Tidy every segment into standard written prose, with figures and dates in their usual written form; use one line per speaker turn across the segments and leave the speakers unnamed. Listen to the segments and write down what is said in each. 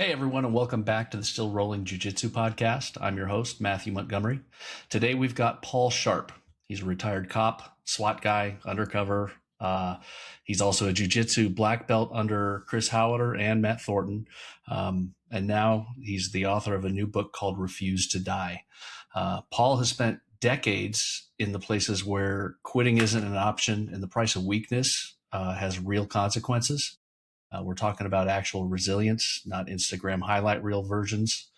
Hey everyone, and welcome back to the Still Rolling Jiu-Jitsu podcast. I'm your host, Matthew Montgomery. Today we've got Paul Sharp. He's a retired cop, SWAT guy, undercover. He's also a jiu-jitsu black belt under Chris Howiter and Matt Thornton. And now he's the author of a new book called Refuse to Die. Paul has spent decades in the places where quitting isn't an option and the price of weakness has real consequences. We're talking about actual resilience, not Instagram highlight reel versions.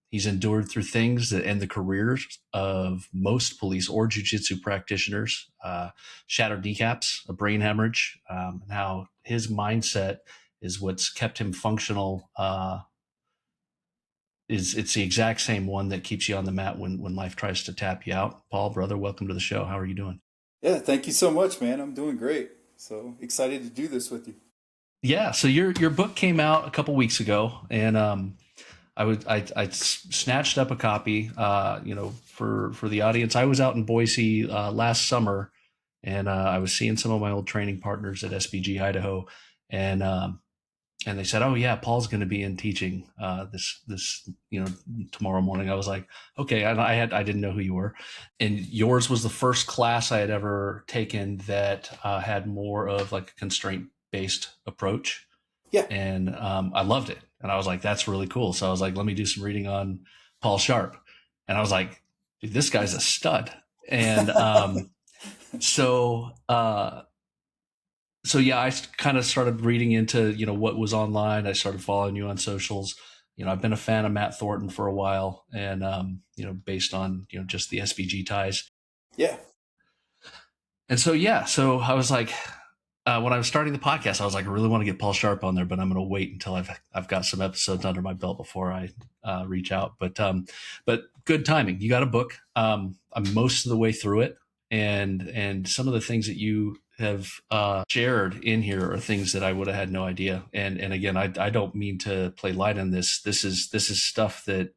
He's endured through things that end the careers of most police or jiu-jitsu practitioners, shattered kneecaps, a brain hemorrhage, and how his mindset is what's kept him functional. It's the exact same one that keeps you on the mat when life tries to tap you out. Paul, brother, welcome to the show. How are you doing?
Yeah, thank you so much, man. I'm doing great. So excited to do this with you.
Yeah, so your book came out a couple weeks ago, and I snatched up a copy. For the audience, I was out in Boise last summer, and I was seeing some of my old training partners at SBG Idaho, and they said, "Oh yeah, Paul's going to be in teaching this tomorrow morning." I was like, "Okay," I didn't know who you were, and yours was the first class I had ever taken that had more of like a constraint based approach,
Yeah.
and I loved it, and I was like, "That's really cool." So I was like, "Let me do some reading on Paul Sharp," and I was like, "Dude, this guy's a stud," and so. So yeah, I kind of started reading into what was online. I started following you on socials. I've been a fan of Matt Thornton for a while, and based on just the SBG ties.
Yeah.
And so yeah, so I was like, when I was starting the podcast, I was like, I really want to get Paul Sharp on there, but I'm going to wait until I've got some episodes under my belt before I reach out. But good timing. You got a book. I'm most of the way through it, and some of the things that you have shared in here are things that I would have had no idea. And again, I don't mean to play light on this. This is stuff that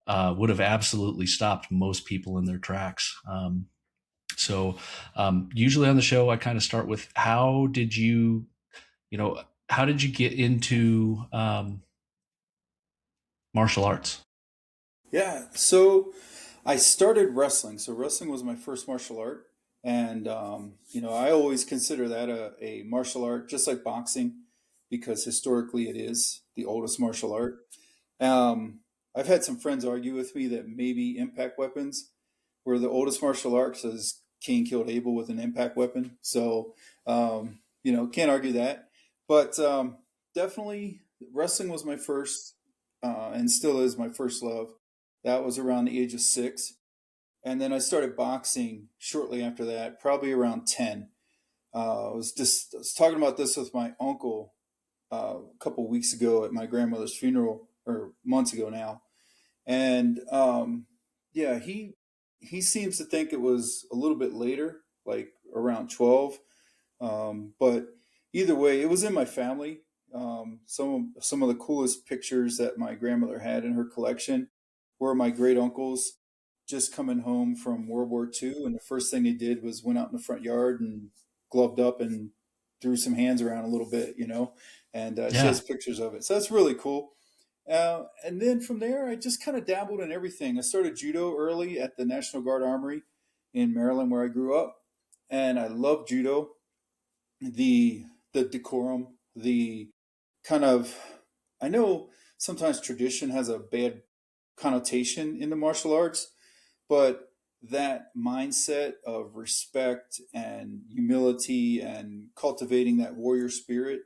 would have absolutely stopped most people in their tracks. So usually on the show, I kind of start with how did you get into martial arts?
Yeah. So I started wrestling. So wrestling was my first martial art. And, I always consider that a martial art, just like boxing, because historically it is the oldest martial art. Um, I've had some friends argue with me that maybe impact weapons were the oldest martial arts, as Cain killed Abel with an impact weapon. So, can't argue that. But definitely wrestling was my first, and still is my first love. That was around the age of 6. And then I started boxing shortly after that, probably around 10. I was talking about this with my uncle a couple of weeks ago at my grandmother's funeral, or months ago now. And yeah, he seems to think it was a little bit later, like around 12. But either way, it was in my family. Some of the coolest pictures that my grandmother had in her collection were my great uncles just coming home from World War II, and the first thing they did was went out in the front yard and gloved up and threw some hands around a little bit, and she
Yeah.
has pictures of it. So that's really cool. And then from there, I just kind of dabbled in everything. I started judo early at the National Guard Armory in Maryland, where I grew up, and I love judo. The decorum, the kind of, I know sometimes tradition has a bad connotation in the martial arts, but that mindset of respect and humility and cultivating that warrior spirit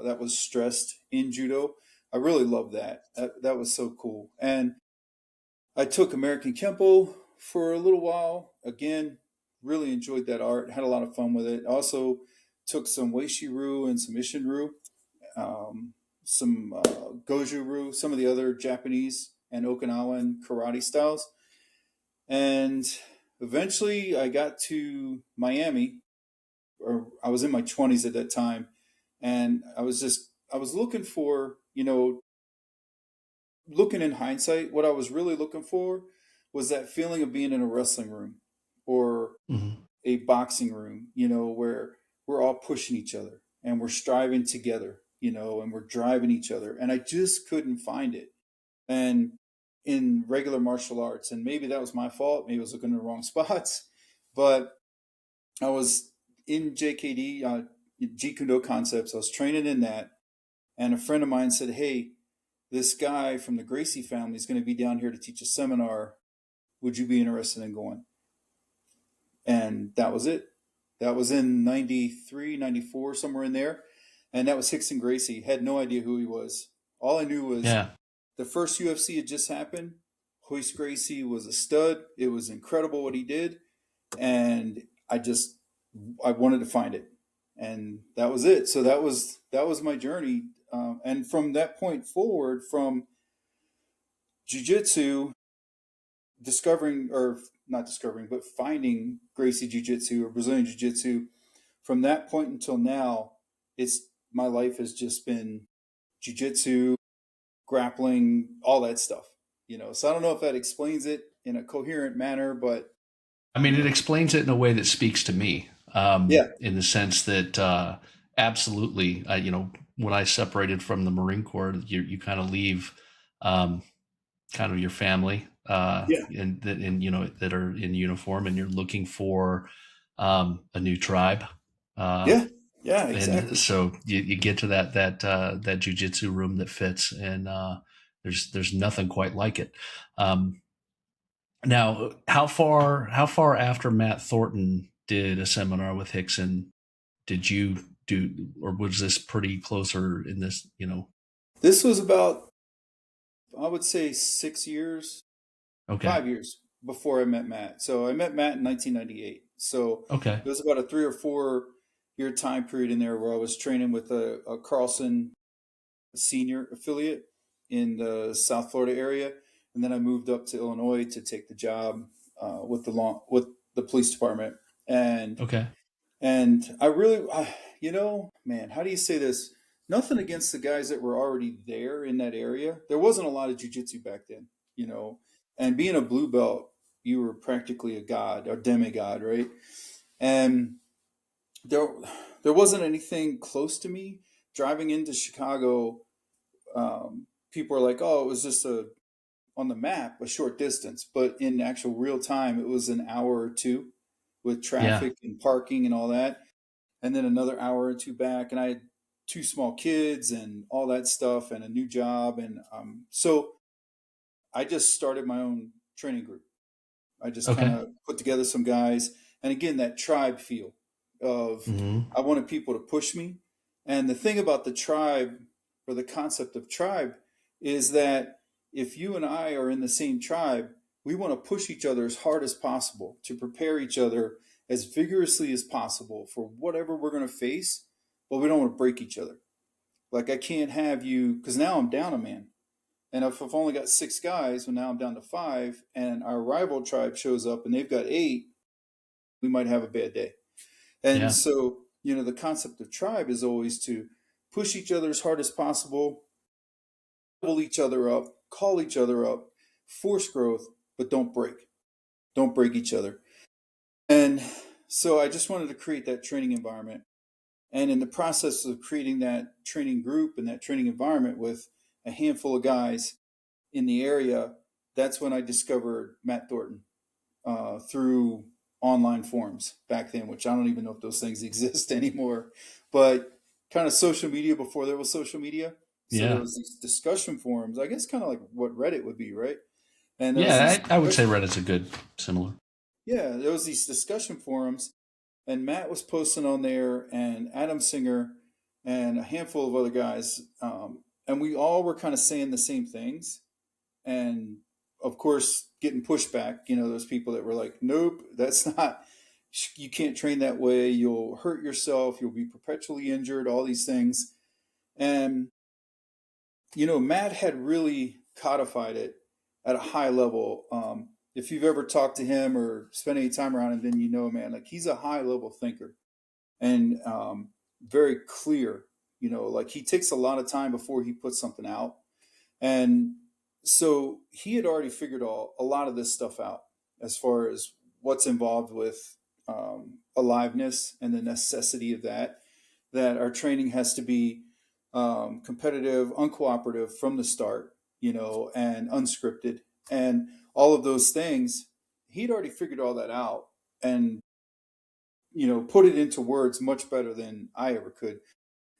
that was stressed in judo, I really love that. That was so cool. And I took American Kempo for a little while. Again, really enjoyed that art. Had a lot of fun with it. Also took some Weishiru and some Ishinru, some Goju-Ryu, some of the other Japanese and Okinawan karate styles. And eventually I got to Miami, or I was in my 20s at that time. And I was looking for, looking in hindsight, what I was really looking for was that feeling of being in a wrestling room or
Mm-hmm.
a boxing room, where we're all pushing each other and we're striving together. and we're driving each other. And I just couldn't find it. And in regular martial arts, and maybe that was my fault. Maybe I was looking in the wrong spots, but I was in JKD, Jeet Kune Do concepts. I was training in that. And a friend of mine said, "Hey, this guy from the Gracie family is going to be down here to teach a seminar. Would you be interested in going?" And that was it. That was in 93, 94, somewhere in there. And that was Rickson Gracie. Had no idea who he was. All I knew was
Yeah.
the first UFC had just happened. Royce Gracie was a stud. It was incredible what he did. And I wanted to find it. And that was it. So that was my journey. And from that point forward, from jiu-jitsu, discovering, or not discovering, but finding Gracie Jiu-Jitsu or Brazilian Jiu-Jitsu, from that point until now, it's my life has just been Jiu-Jitsu, grappling, all that stuff. So I don't know if that explains it in a coherent manner, but
I mean, it explains it in a way that speaks to me,
yeah,
in the sense that absolutely, when I separated from the Marine Corps, you kind of leave kind of your family,
yeah,
that are in uniform, and you're looking for a new tribe. Uh,
yeah, yeah,
and
exactly.
so you get to that jujitsu room that fits, and there's nothing quite like it. Um, Now, how far after Matt Thornton did a seminar with Rickson did you do, or was this pretty closer in this?
This was about, I would say, 6 years,
Okay,
5 years before I met Matt. So I met Matt in 1998. So
okay,
it was about a 3 or 4 year time period in there where I was training with a Carlson senior affiliate in the South Florida area, and then I moved up to Illinois to take the job with the police department. And
okay,
I really, man, how do you say this? Nothing against the guys that were already there in that area. There wasn't a lot of jujitsu back then, you know, and being a blue belt, you were practically a god, a demigod, right? And there, there wasn't anything close to me. Driving into Chicago, people were like, "Oh, it was just on the map a short distance," but in actual real time, it was an hour or two with
yeah,
traffic and parking and all that, and then another hour or two back. And I had two small kids and all that stuff, and a new job, and so I just started my own training group. I just kind
okay,
of put together some guys, and again, that tribe feel of
hmm,
I wanted people to push me. And the thing about the tribe, or the concept of tribe, is that if you and I are in the same tribe, we want to push each other as hard as possible to prepare each other as vigorously as possible for whatever we're going to face, but we don't want to break each other. Like I can't have you, because now I'm down a man. And if I've only got 6 guys, well, now I'm down to 5, and our rival tribe shows up and they've got 8, we might have a bad day. And
yeah,
so, the concept of tribe is always to push each other as hard as possible, pull each other up, call each other up, force growth, but don't break. Don't break each other. And so I just wanted to create that training environment. And in the process of creating that training group and that training environment with a handful of guys in the area, that's when I discovered Matt Thornton through online forums back then, which I don't even know if those things exist anymore, but kind of social media before there was social media. So there
yeah,
was these discussion forums, I guess, kind of like what Reddit would be, right? And there was these
yeah. I would say
discussion,
Reddit's a good similar.
yeah, there was these discussion forums, and Matt was posting on there, and Adam Singer, and a handful of other guys, and we all were kind of saying the same things, and of course getting pushback. Those people that were like, "Nope, that's not. You can't train that way. You'll hurt yourself. You'll be perpetually injured. All these things." And Matt had really codified it at a high level. If you've ever talked to him or spent any time around him, then man, like he's a high level thinker and very clear. Like he takes a lot of time before he puts something out, and so he had already figured a lot of this stuff out as far as what's involved with aliveness and the necessity of that our training has to be competitive, uncooperative from the start, and unscripted, and all of those things. He'd already figured all that out, and put it into words much better than I ever could.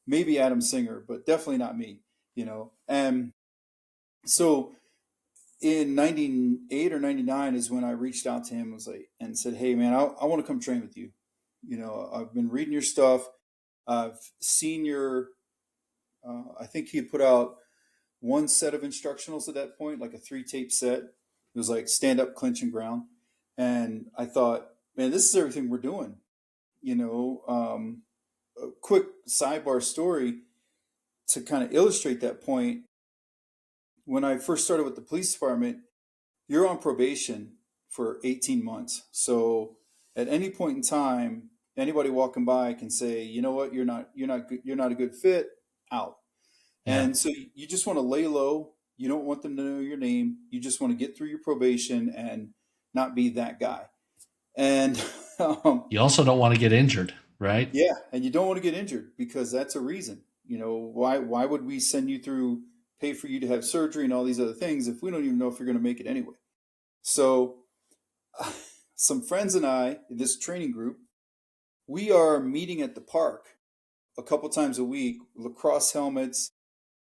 Maybe Adam Singer, but definitely not me. And so in 98 or 99 is when I reached out to him, and said, "Hey man, I want to come train with you. I've been reading your stuff. I've seen your, I think he had put out one set of instructionals at that point, like a 3-tape set. It was like stand up, clinch, and ground. And I thought, man, this is everything we're doing. A quick sidebar story to kind of illustrate that point. When I first started with the police department, you're on probation for 18 months. So at any point in time, anybody walking by can say, you know what, you're not a good fit, out.
Yeah.
And so you just want to lay low. You don't want them to know your name. You just want to get through your probation and not be that guy. And
You also don't want to get injured, right?
yeah, and you don't want to get injured because that's a reason. Why would we send you through, pay for you to have surgery and all these other things if we don't even know if you're going to make it anyway? So some friends and I, this training group, we are meeting at the park a couple times a week, lacrosse helmets,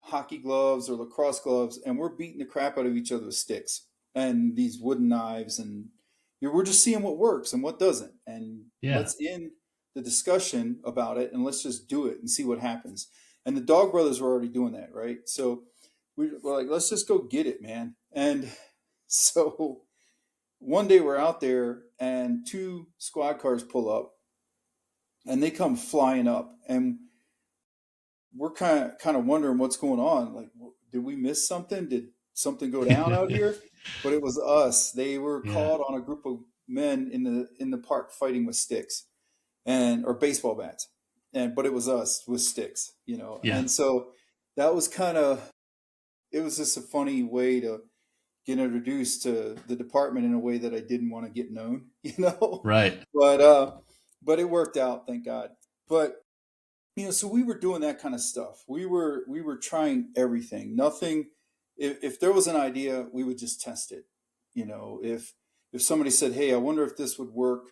hockey gloves or lacrosse gloves, and we're beating the crap out of each other with sticks and these wooden knives, and we're just seeing what works and what doesn't, and
Yeah.
let's end the discussion about it and let's just do it and see what happens. And the Dog Brothers were already doing that, right? So we're like, let's just go get it, man. And so one day we're out there and 2 squad cars pull up and they come flying up, and we're kind of wondering what's going on. Like, did we miss something? Did something go down out here? But it was us. They were
Yeah.
caught on a group of men in the park fighting with sticks and or baseball bats, but it was us with sticks.
Yeah.
And so that was kind of, it was just a funny way to get introduced to the department in a way that I didn't want to get known.
Right.
But it worked out, thank God. But so we were doing that kind of stuff. We were trying everything. Nothing. If there was an idea, we would just test it. If somebody said, "Hey, I wonder if this would work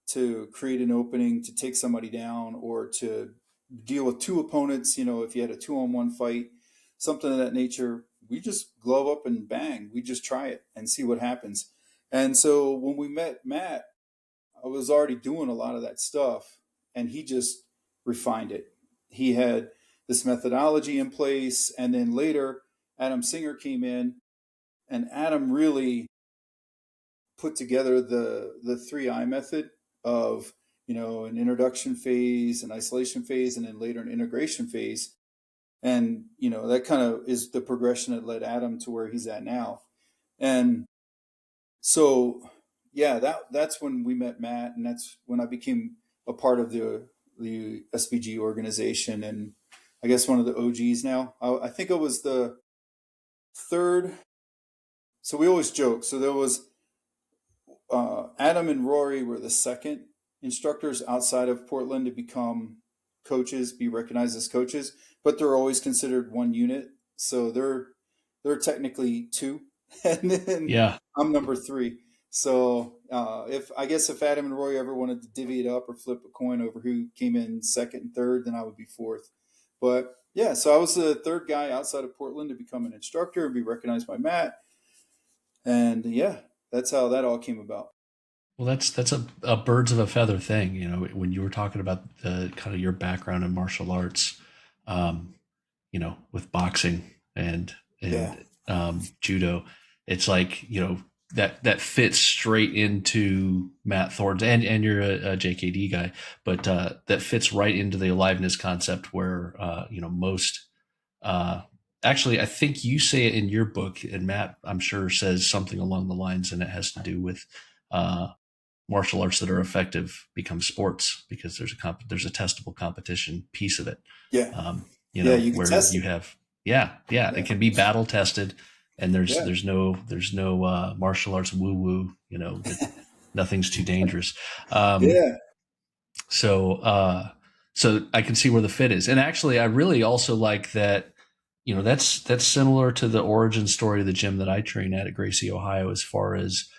to create an opening to take somebody down or to deal with 2 opponents," if you had a 2-on-1 fight, something of that nature, we just glove up and bang. We just try it and see what happens. And so when we met Matt, I was already doing a lot of that stuff, and he just refined it. He had this methodology in place, and then later Adam Singer came in, and Adam really put together the 3I method of an introduction phase, an isolation phase, and then later an integration phase. And that kind of is the progression that led Adam to where he's at now. And so yeah, that's when we met Matt, and that's when I became a part of the SBG organization, and I guess one of the OGs now. I think I was the third. So we always joke. So there was Adam and Rory were the second instructors outside of Portland to become coaches, be recognized as coaches, but they're always considered one unit. So they're technically 2, and then
Yeah.
I'm number 3. So if Adam and Roy ever wanted to divvy it up or flip a coin over who came in second and third, then I would be 4th. But yeah, so I was the 3rd guy outside of Portland to become an instructor and be recognized by Matt. And yeah, that's how that all came about.
Well, that's a birds of a feather thing. When you were talking about the kind of your background in martial arts, um, with boxing and
Yeah,
judo, it's like that fits straight into Matt Thorne's, and you're a JKD guy, but that fits right into the aliveness concept where most uh, actually, I think you say it in your book, and Matt, I'm sure, says something along the lines, and it has to do with uh, martial arts that are effective become sports because there's a testable competition piece of it.
yeah, yeah. You can
Where
test
you
it.
have, yeah, it
Yeah,
can be battle tested, and there's
yeah,
there's no martial arts woo woo. That nothing's too dangerous. Um,
yeah,
so So I can see where the fit is. And actually, I really also like that. That's similar to the origin story of the gym that I train at Gracie, Ohio, as far as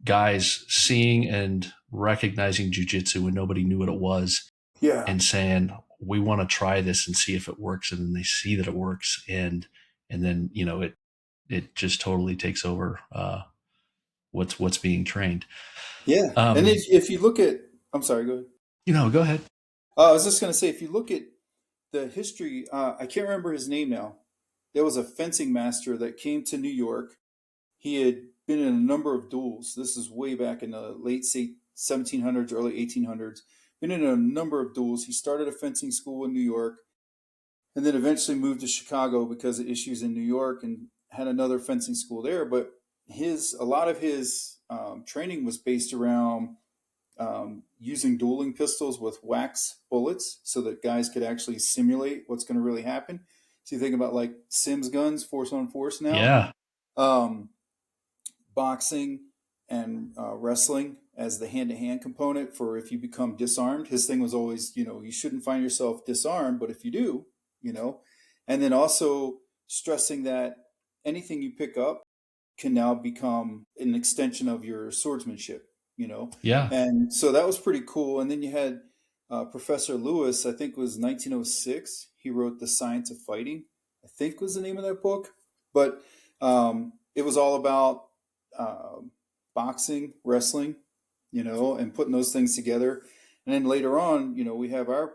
guys seeing and recognizing jujitsu when nobody knew what it was,
Yeah.
and saying we want to try this and see if it works, and then they see that it works, and then it just totally takes over what's being trained.
Yeah. And
Um,
if you look at, I'm sorry, go ahead.
go ahead.
I was just going to say, if you look at the history, I can't remember his name now. There was a fencing master that came to New York. He had been in a number of duels. This is way back in the late 1700s, early 1800s. Been in a number of duels. He started a fencing school in New York and then eventually moved to Chicago because of issues in New York and had another fencing school there. But a lot of his training was based around using dueling pistols with wax bullets so that guys could actually simulate what's going to really happen. So you think about like Sims guns, force on force now,
Yeah,
um, boxing and wrestling as the hand to hand component for if you become disarmed. His thing was always, you shouldn't find yourself disarmed, but if you do, you know, and then also stressing that anything you pick up can now become an extension of your swordsmanship.
yeah,
And so that was pretty cool. And then you had Professor Lewis, I think it was 1906. He wrote The Science of Fighting, I think was the name of that book. But it was all about um boxing, wrestling, and putting those things together. And then later on, we have our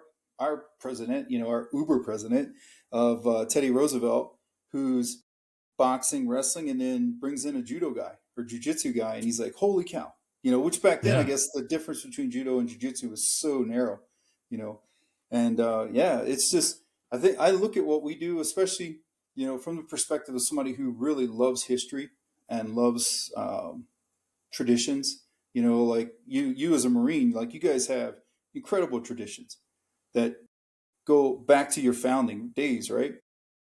president, our Uber president of Teddy Roosevelt, who's boxing, wrestling, and then brings in a judo guy or jujitsu guy, and he's like, "Holy cow!" Which back then, I
yeah.
guess the difference between judo and jujitsu was so narrow, you know, and yeah, it's just I think I look at what we do, especially from the perspective of somebody who really loves history and loves traditions. Like you as a Marine, like you guys have incredible traditions that go back to your founding days, right?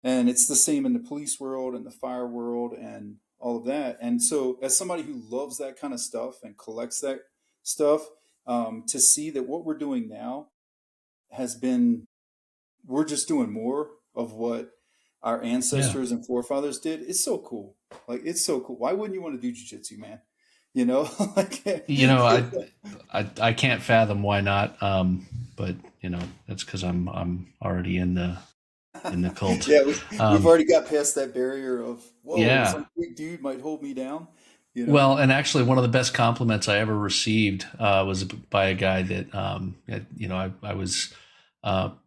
And it's the same in the police world and the fire world and all of that. And so, as somebody who loves that kind of stuff and collects that stuff, to see that what we're doing now has been, we're just doing more of what our
Yeah.
ancestors and forefathers did. It's so cool. Like, it's so cool. Why wouldn't you want to do jujitsu, man? You know, like,
You know, I can't fathom why not. But that's because I'm already in the cult.
yeah, we've
Um,
already got past that barrier of, whoa,
yeah.
some big dude might hold me down, you know?
Well, and actually, one of the best compliments I ever received was by a guy that I was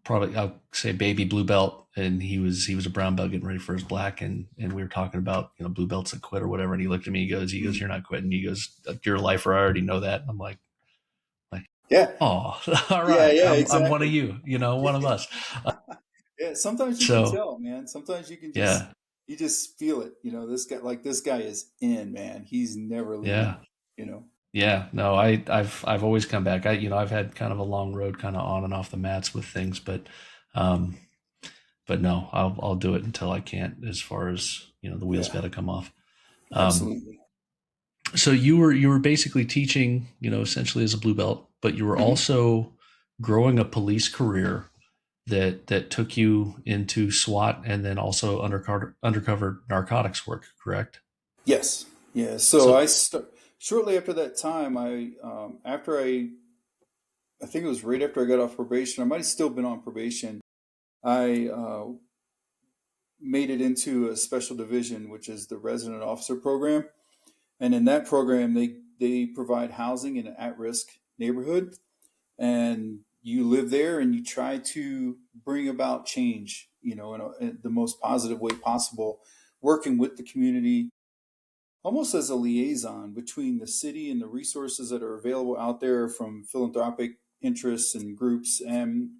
probably, I'll say, baby blue belt, and he was a brown belt getting ready for his black, and we were talking about blue belts that quit or whatever, and he looked at me, he goes, "You're not quitting." He goes, "You're a lifer. I already know that." I'm like,
Yeah,
oh, all
yeah,
right,
yeah,
I'm one of
exactly.
you, one of us.
Yeah, sometimes you can
So
tell, man. Sometimes
yeah,
you just feel it. This guy is in, man. He's never leaving,
yeah.
you know?
Yeah, no, I've always come back. I've had kind of a long road, kind of on and off the mats with things, um, but no, I'll do it until I can't. As far as the wheels
Yeah,
got to come off. Um,
absolutely.
so you were basically teaching, essentially as a blue belt, but you were
Hmm.
also growing a police career that took you into SWAT and then also undercover narcotics work, correct?
Yes. Yeah. So
So
shortly after that time, I think it was right after I got off probation. I might have still been on probation. I made it into a special division, which is the resident officer program. And in that program, they provide housing in an at-risk neighborhood, and you live there and you try to bring about change, in the most positive way possible, working with the community, almost as a liaison between the city and the resources that are available out there from philanthropic interests and groups, and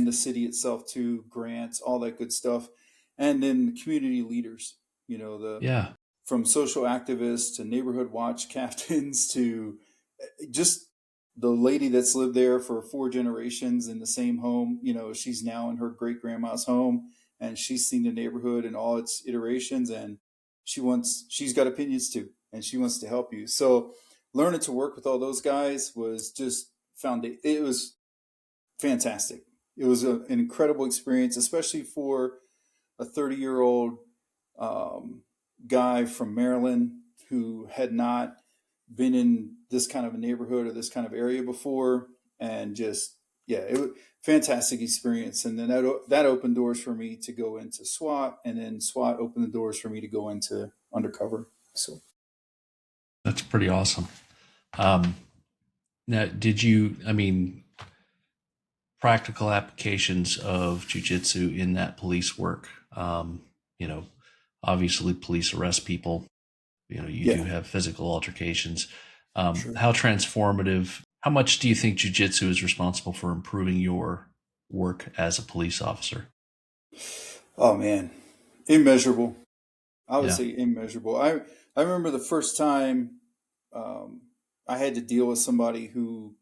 the city itself too, grants, all that good stuff, and then the community leaders, the
yeah,
from social activists to neighborhood watch captains to just the lady that's lived there for 4 generations in the same home. She's now in her great grandma's home, and she's seen the neighborhood in all its iterations, and she's got opinions too, and she wants to help you. So learning to work with all those guys was just found it was fantastic. It was an incredible experience, especially for a 30-year-old guy from Maryland who had not been in this kind of a neighborhood or this kind of area before, and just yeah, it was fantastic experience. And then that opened doors for me to go into SWAT, and then SWAT opened the doors for me to go into undercover. So
That's pretty awesome. Um, Now, did you, I mean, practical applications of jujitsu in that police work? You know, obviously police arrest people. You know, you do
yeah,
have physical altercations.
sure.
How transformative, how much do you think jujitsu is responsible for improving your work as a police officer?
Oh man, immeasurable. I would
Yeah.
say immeasurable. I remember the first time um, I had to deal with somebody who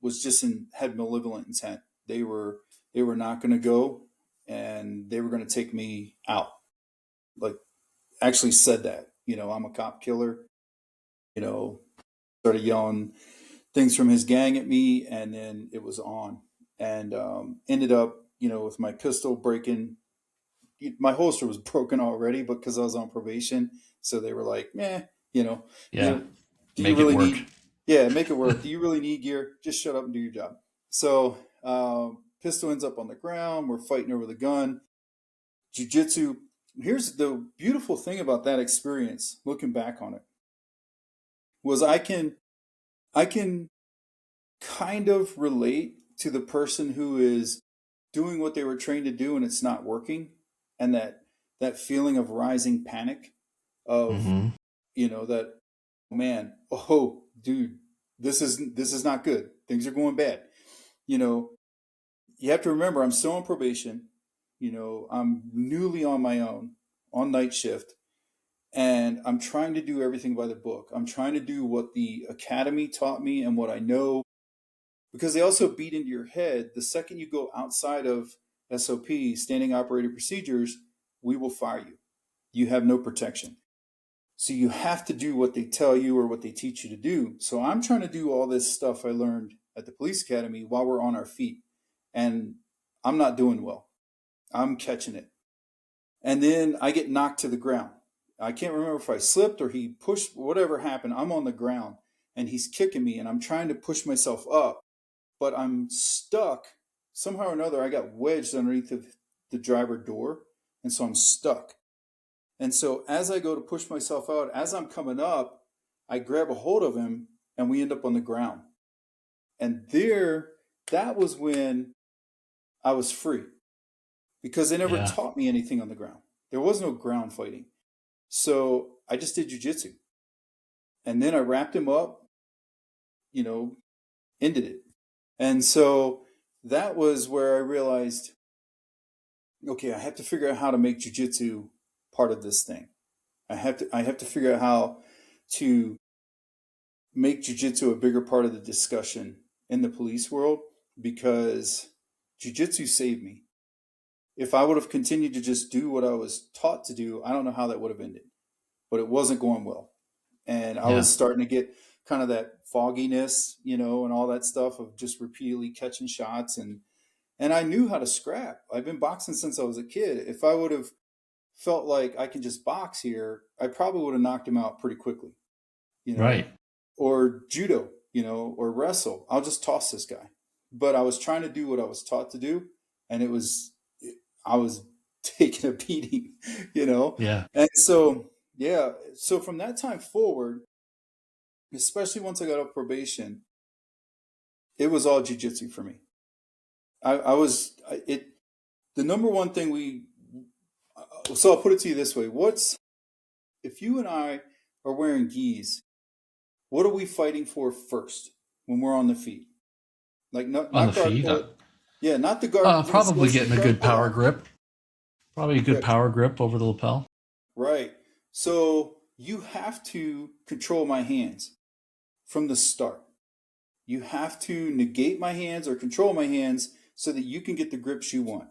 was just had malevolent intent. They were not going to go, and they were going to take me out. Like, actually said that. I'm a cop killer. You know, started yelling things from his gang at me, and then it was on. And ended up, with my pistol breaking. My holster was broken already, but because I was on probation, so they were like, "Meh, you know,
Yeah.
you do you
Make it
really
work.
need? Yeah, make it work. Do you really need gear? Just shut up and do your job." So pistol ends up on the ground. We're fighting over the gun. Jiu-jitsu. Here's the beautiful thing about that experience. Looking back on it, was I can kind of relate to the person who is doing what they were trained to do and it's not working, and that feeling of rising panic of
Hmm.
that, oh man, oh dude, this is not good, things are going bad. you know you have to remember, I'm still on probation. I'm newly on my own, on night shift, and I'm trying to do everything by the book. I'm trying to do what the academy taught me and what I know, because they also beat into your head, the second you go outside of SOP, standing operating procedures, we will fire you. You have no protection. So you have to do what they tell you or what they teach you to do. So I'm trying to do all this stuff I learned at the police academy while we're on our feet. And I'm not doing well. I'm catching it. And then I get knocked to the ground. I can't remember if I slipped or he pushed, whatever happened. I'm on the ground and he's kicking me, and I'm trying to push myself up, but I'm stuck. Somehow or another, I got wedged underneath the driver door. And so I'm stuck. And so as I go to push myself out, as I'm coming up, I grab a hold of him and we end up on the ground. And that was when I was free, because they never
Yeah.
taught me anything on the ground. There was no ground fighting. So I just did jujitsu. And then I wrapped him up, you know, ended it. And so that was where I realized, okay, I have to figure out how to make jujitsu part of this thing. I have to figure out how to make jujitsu a bigger part of the discussion in the police world, because jujitsu saved me. If I would have continued to just do what I was taught to do, I don't know how that would have ended. But it wasn't going well. And I
Yeah.
was starting to get kind of that fogginess, and all that stuff of just repeatedly catching shots, and I knew how to scrap. I've been boxing since I was a kid. If I would have felt like I can just box here, I probably would have knocked him out pretty quickly, you know,
Right.
or judo, or wrestle. I'll just toss this guy. But I was trying to do what I was taught to do, and I was taking a beating, you know.
Yeah.
And so, yeah, so from that time forward, especially once I got off probation, it was all jujitsu for me. I was it the number one thing so I'll put it to you this way: what's if you and I are wearing gis, what are we fighting for first when we're on the feet? Like,
On the
not guard
feet.
pull. Yeah, not the guard.
Probably
Let's leave
getting a
guard
good
pull
power
out.
grip. Probably a good
Correct.
power grip over the lapel.
Right. So you have to control my hands from the start. You have to negate my hands or control my hands so that you can get the grips you want.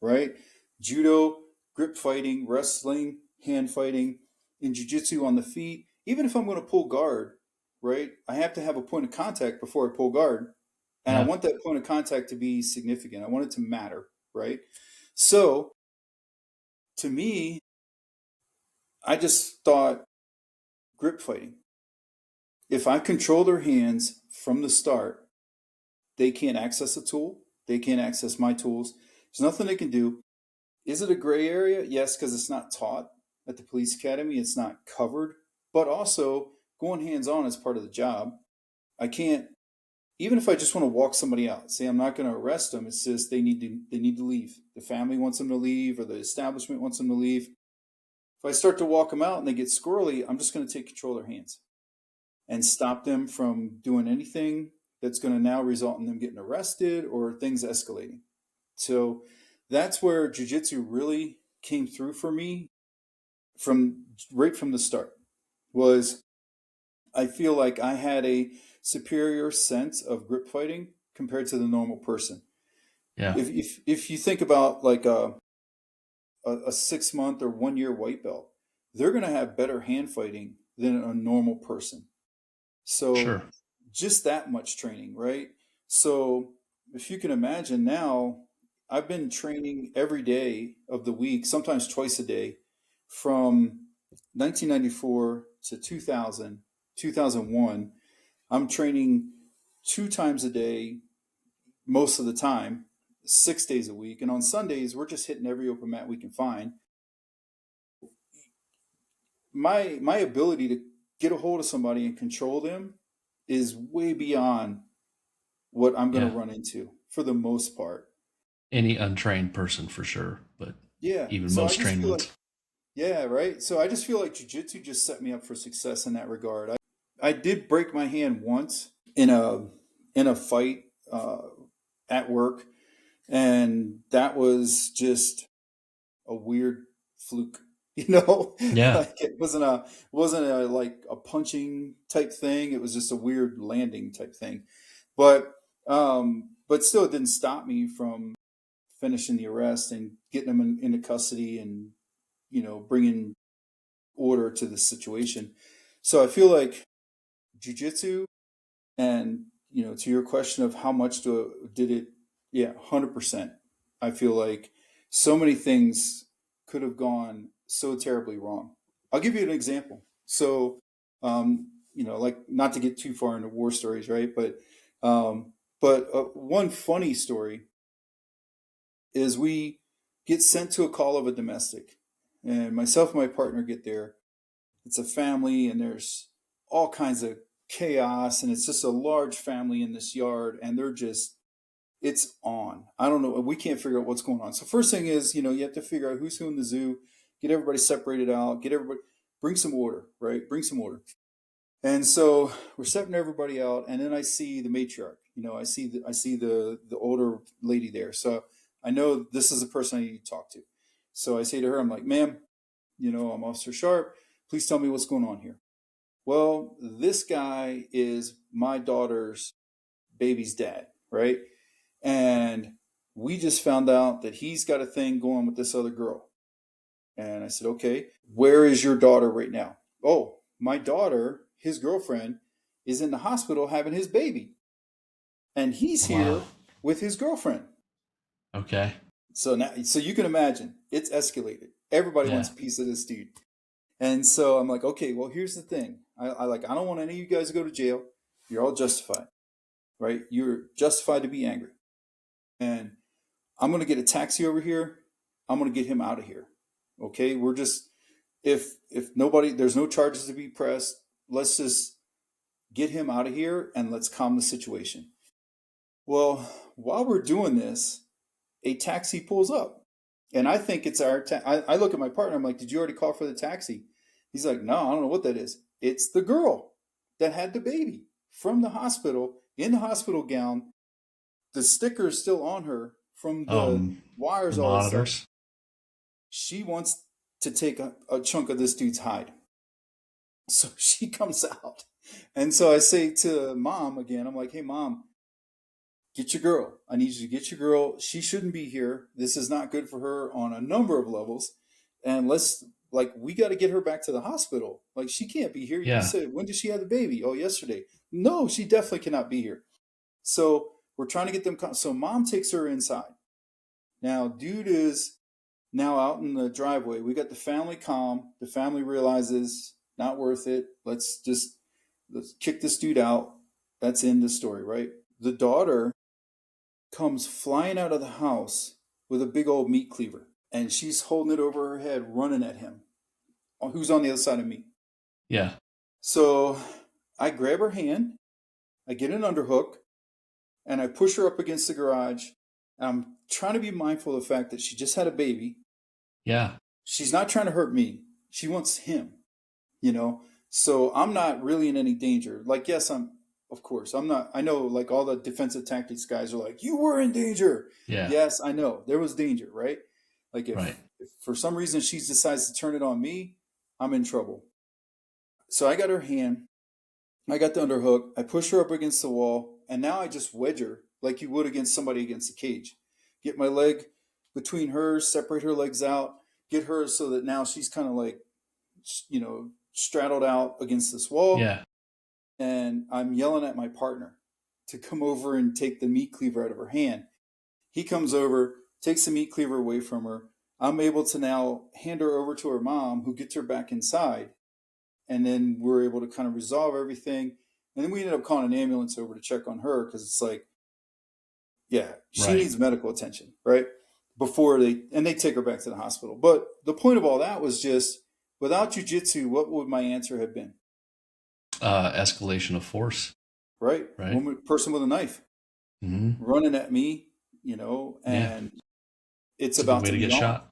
Right? Judo, grip fighting, wrestling, hand fighting, in jiu-jitsu on the feet. Even if I'm going to pull guard, right? I have to have a point of contact before I pull guard. And I
Yeah.
want that point of contact to be significant. I want it to matter, right? So to me, I just thought grip fighting. If I control their hands from the start, they can't access a tool. They can't access my tools. There's nothing they can do. Is it a gray area? Yes, because it's not taught at the police academy. It's not covered. But also, going hands on is part of the job. I can't, even if I just want to walk somebody out, say I'm not going to arrest them. It's just they need to leave. The family wants them to leave, or the establishment wants them to leave. If I start to walk them out and they get squirrely, I'm just going to take control of their hands and stop them from doing anything that's going to now result in them getting arrested or things escalating. So that's where jujitsu really came through for me from right from the start. Was I feel like I had a superior sense of grip fighting compared to the normal person.
Yeah.
If you think about like a 6 month or 1 year white belt, they're going to have better hand fighting than a normal person. So
Sure.
just that much training, right? So if you can imagine now, I've been training every day of the week, sometimes twice a day, from 1994 to 2000, 2001. I'm training 2 times a day most of the time, 6 days a week. And on Sundays, we're just hitting every open mat we can find. My ability to get a hold of somebody and control them is way beyond what I'm going
Yeah.
to run into for the most part.
Any untrained person for sure, but
Yeah.
even
So I
most
just
trained
feel like,
ones.
yeah, right. So I just feel like jujitsu just set me up for success in that regard. I did break my hand once in a fight at work, and that was just a weird fluke.
Yeah.
Like it wasn't a like a punching type thing. It was just a weird landing type thing. But still, it didn't stop me from finishing the arrest and getting them into custody and bringing order to the situation. So I feel like jujitsu, and to your question of how much did it, yeah, 100%. I feel like so many things could have gone so terribly wrong. I'll give you an example. So, like not to get too far into war stories, right? But one funny story is we get sent to a call of a domestic, and myself and my partner get there. It's a family, and there's all kinds of chaos, and it's just a large family in this yard, and it's on. I don't know. We can't figure out what's going on. So first thing is, you have to figure out who's who in the zoo, get everybody separated out, bring some order, right? Bring some order. And so we're setting everybody out, and then I see the matriarch. I see the older lady there. So I know this is the person I need to talk to. So I say to her, I'm like, ma'am, I'm Officer Sharp. Please tell me what's going on here. Well, this guy is my daughter's baby's dad, right? And we just found out that he's got a thing going with this other girl. And I said, okay, where is your daughter right now? Oh, my daughter, his girlfriend, is in the hospital having his baby. And he's
Wow.
here with his girlfriend.
Okay.
So you can imagine it's escalated. Everybody
Yeah.
wants a piece of this dude. And so I'm like, okay, well, here's the thing. I don't want any of you guys to go to jail. You're all justified, right? You're justified to be angry. And I'm going to get a taxi over here. I'm going to get him out of here. Okay. We're just, if nobody, there's no charges to be pressed. Let's just get him out of here and let's calm the situation. Well, while we're doing this, a taxi pulls up, and I think it's I look at my partner. I'm like, did you already call for the taxi? He's like, no, I don't know what that is. It's the girl that had the baby from the hospital in the hospital gown. The sticker is still on her from the
The
wires, all this stuff.
monitors.
She wants to take a chunk of this dude's hide. So she comes out. And so I say to mom again, I'm like, hey, mom, get your girl. I need you to get your girl. She shouldn't be here. This is not good for her on a number of levels. And we got to get her back to the hospital. Like, she can't be here. You
Yeah.
said, when did she have the baby? Oh, yesterday. No, she definitely cannot be here. So we're trying to get them. So mom takes her inside. Now, dude is now out in the driveway. We got the family calm. The family realizes not worth it. Let's kick this dude out. That's in the story, right? The daughter comes flying out of the house with a big old meat cleaver, and she's holding it over her head, running at him, who's on the other side of me.
Yeah.
So I grab her hand, I get an underhook, and I push her up against the garage. And I'm trying to be mindful of the fact that she just had a baby.
Yeah.
She's not trying to hurt me. She wants him, you know? So I'm not really in any danger. Like, yes, of course, I'm not. I know, like, all the defensive tactics guys are like, you were in danger.
Yeah.
Yes, I know. There was danger, right? Like,
Right.
if for some reason she decides to turn it on me, I'm in trouble. So I got her hand. I got the underhook. I push her up against the wall. And now I just wedge her like you would against somebody against a cage. Get my leg between hers, separate her legs out, get her so that now she's kind of like, straddled out against this wall.
Yeah.
And I'm yelling at my partner to come over and take the meat cleaver out of her hand. He comes over, takes the meat cleaver away from her. I'm able to now hand her over to her mom, who gets her back inside. And then we're able to kind of resolve everything. And then we ended up calling an ambulance over to check on her because it's like, yeah, she needs medical attention, right? They take her back to the hospital. But the point of all that was just, without jiu-jitsu, what would my answer have been?
Escalation of force.
Right. Person with a knife running at me, and it's about to
get shot.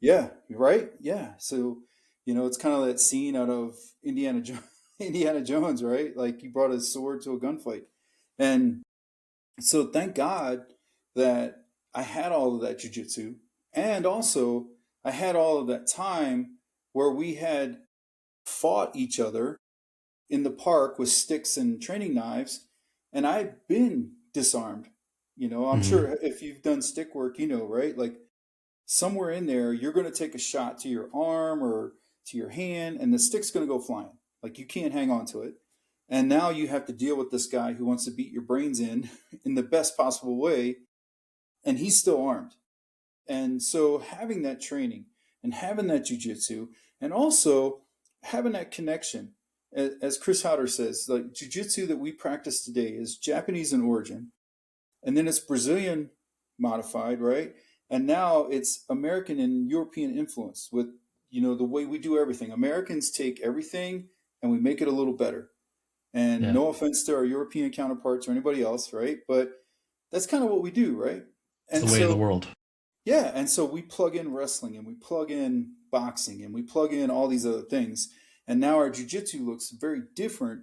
Yeah. Right. Yeah. So, it's kind of that scene out of Indiana Jones, right? Like, he brought his sword to a gunfight. And so thank God that I had all of that jiu-jitsu, and also I had all of that time where we had fought each other in the park with sticks and training knives, and I'd been disarmed. I'm sure if you've done stick work, right? Like, somewhere in there, you're going to take a shot to your arm or to your hand, and the stick's going to go flying. Like, you can't hang on to it. And now you have to deal with this guy who wants to beat your brains in the best possible way, and he's still armed. And so having that training and having that jiu-jitsu, and also having that connection, as Chris Howder says, like, jiu-jitsu that we practice today is Japanese in origin, and then it's Brazilian modified, right? And now it's American and European influence with, the way we do everything. Americans take everything and we make it a little better. And no offense to our European counterparts or anybody else, right? But that's kind of what we do, right?
And it's the way of the world.
Yeah. And so we plug in wrestling and we plug in boxing and we plug in all these other things. And now our jiu-jitsu looks very different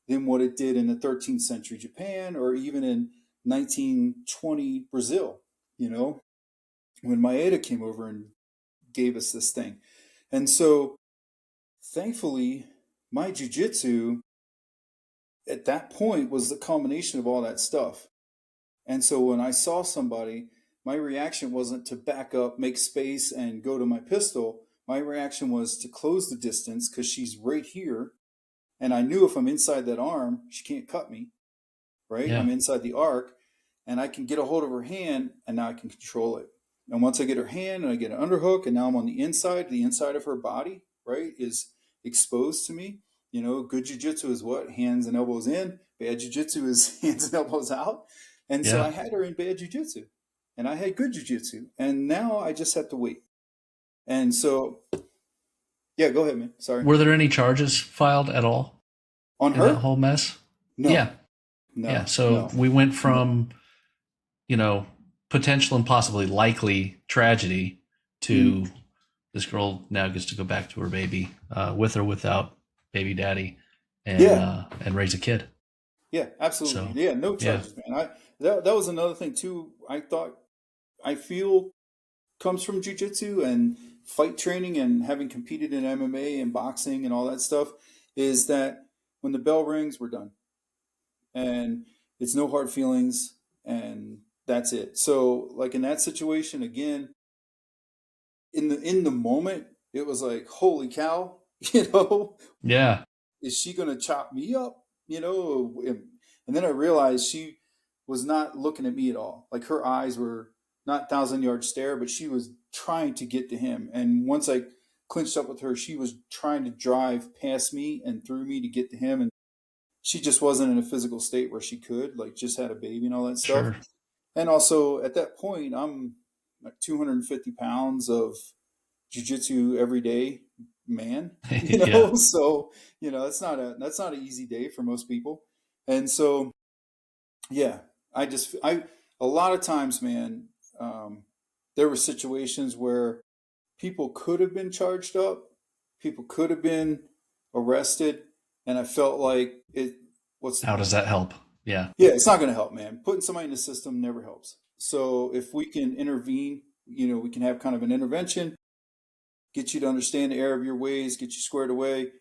than what it did in the 13th century Japan, or even in 1920 Brazil, when Maeda came over and gave us this thing. And so thankfully, my jiu-jitsu at that point was the culmination of all that stuff. And so when I saw somebody, my reaction wasn't to back up, make space, and go to my pistol. My reaction was to close the distance because she's right here. And I knew if I'm inside that arm, she can't cut me, right? Yeah. I'm inside the arc, and I can get a hold of her hand, and now I can control it. And once I get her hand and I get an underhook, and now I'm on the inside of her body, right, is exposed to me. Good jiu-jitsu is what? Hands and elbows in. Bad jiu-jitsu is hands and elbows out. And so I had her in bad jiu-jitsu, and I had good jiu-jitsu. And now I just have to wait. And so, yeah, go ahead, man. Sorry.
Were there any charges filed at all
on her?
That whole mess?
No.
Yeah.
No.
Yeah. So we went from, potential and possibly likely tragedy to this girl now gets to go back to her baby, with or without baby daddy, and raise a kid.
Yeah, absolutely. So, no charges, man. That was another thing too. I feel comes from jiu-jitsu and fight training and having competed in MMA and boxing and all that stuff, is that when the bell rings, we're done. And it's no hard feelings, and that's it. So, like, in that situation, again, in the moment, it was like, holy cow,
Yeah.
Is she going to chop me up? And then I realized she was not looking at me at all. Like her eyes were not 1,000 yard stare, but she was trying to get to him. And once I clinched up with her, she was trying to drive past me and through me to get to him. And she just wasn't in a physical state where she could, like, just had a baby and all that stuff.
Sure.
And also at that point, I'm like 250 pounds of jujitsu every day man,
Yeah.
so, that's not an easy day for most people. And so, yeah, I a lot of times, man, there were situations where people could have been charged up, people could have been arrested, and I felt like what's the
How does
point?
that help? Yeah.
Yeah, it's not going to help, man. Putting somebody in the system never helps. So if we can intervene, we can have kind of an intervention, get you to understand the error of your ways, get you squared away,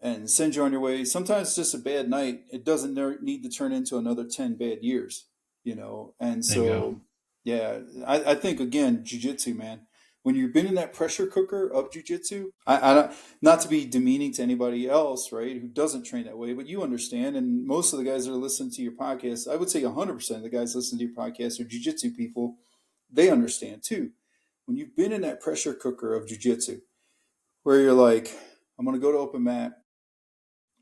and send you on your way. Sometimes it's just a bad night. It doesn't need to turn into another 10 bad years. And
Bingo.
so, yeah, I think, again, jujitsu, man, when you've been in that pressure cooker of jujitsu, not to be demeaning to anybody else, right, who doesn't train that way, but you understand. And most of the guys that are listening to your podcast, I would say 100% of the guys listening to your podcast are jujitsu people. They understand too. When you've been in that pressure cooker of jujitsu, where you're like, I'm going to go to open mat,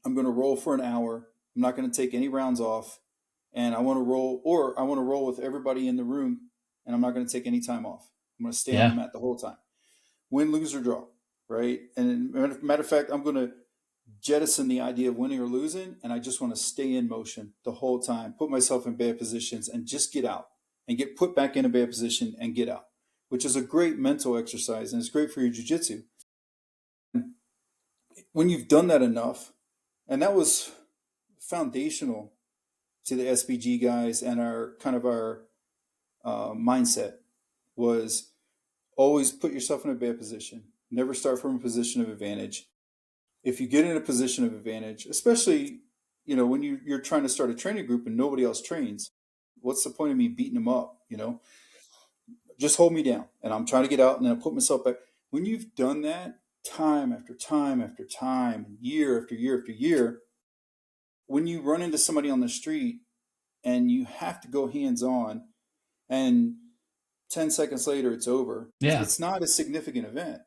I'm going to roll for an hour. I'm not going to take any rounds off. And I want to roll, or I want to roll with everybody in the room, and I'm not going to take any time off. I'm going to stay on the
Yeah.
mat the whole time. Win, lose, or draw, right? And matter of fact, I'm going to jettison the idea of winning or losing, and I just want to stay in motion the whole time, put myself in bad positions, and just get out and get put back in a bad position and get out, which is a great mental exercise, and it's great for your jiu-jitsu. When you've done that enough, and that was foundational to the SBG guys, and our mindset was always put yourself in a bad position. Never start from a position of advantage. If you get in a position of advantage, especially when you're trying to start a training group and nobody else trains, what's the point of me beating them up? Just hold me down, and I'm trying to get out, and then I put myself back. When you've done that time after time after time, year after year after year, when you run into somebody on the street and you have to go hands on, and 10 seconds later it's over,
Yeah.
it's not a significant event.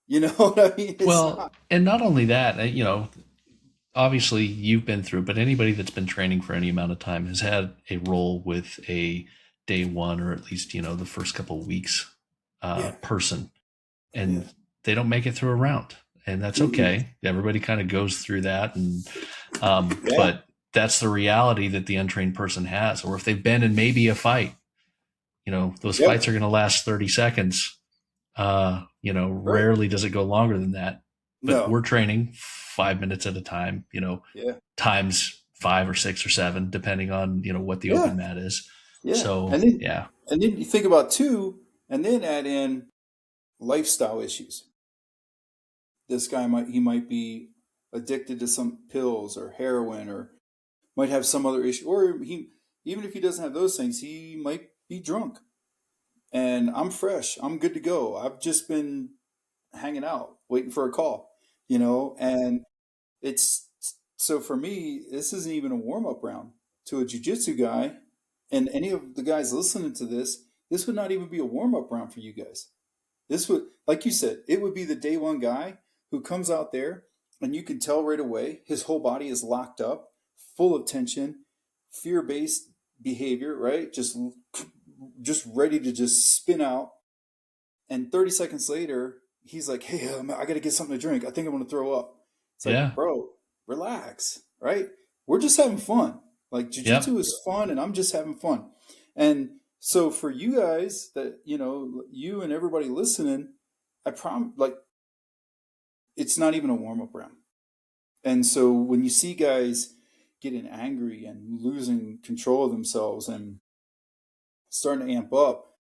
You know what I mean? It's
Well,
not.
and not only that, obviously you've been through, but anybody that's been training for any amount of time has had a role with a day one, or at least, the first couple of weeks
Yeah.
person,
Yeah.
and they don't make it through a round, and that's
Mm-mm.
okay. Everybody kind of goes through that. And,
Yeah.
but that's the reality that the untrained person has. Or if they've been in maybe a fight, those fights
Yep.
are going to last 30 seconds.
Right.
Rarely does it go longer than that, but
No.
we're training 5 minutes at a time,
Yeah.
times 5 or 6 or 7, depending on, what the
Yeah.
open mat is.
Yeah.
So
And then
yeah.
and then you think about two, and then add in lifestyle issues. This guy might be addicted to some pills or heroin, or might have some other issue, or even if he doesn't have those things, he might be drunk. And I'm fresh. I'm good to go. I've just been hanging out, waiting for a call, and it's so for me, this isn't even a warm up round to a jujitsu guy. And any of the guys listening to this would not even be a warm up round for you guys. This would, like you said, it would be the day one guy who comes out there, and you can tell right away his whole body is locked up, full of tension, fear based behavior, right? Just ready to just spin out. And 30 seconds later, he's like, "Hey, I got to get something to drink. I think I'm going to throw up." It's like,
Yeah.
bro, relax, right? We're just having fun. Like,
Yep.
jujitsu is fun, and I'm just having fun. And so for you guys, that you and everybody listening, I promise, like, it's not even a warm up round. And so when you see guys getting angry and losing control of themselves and starting to amp up,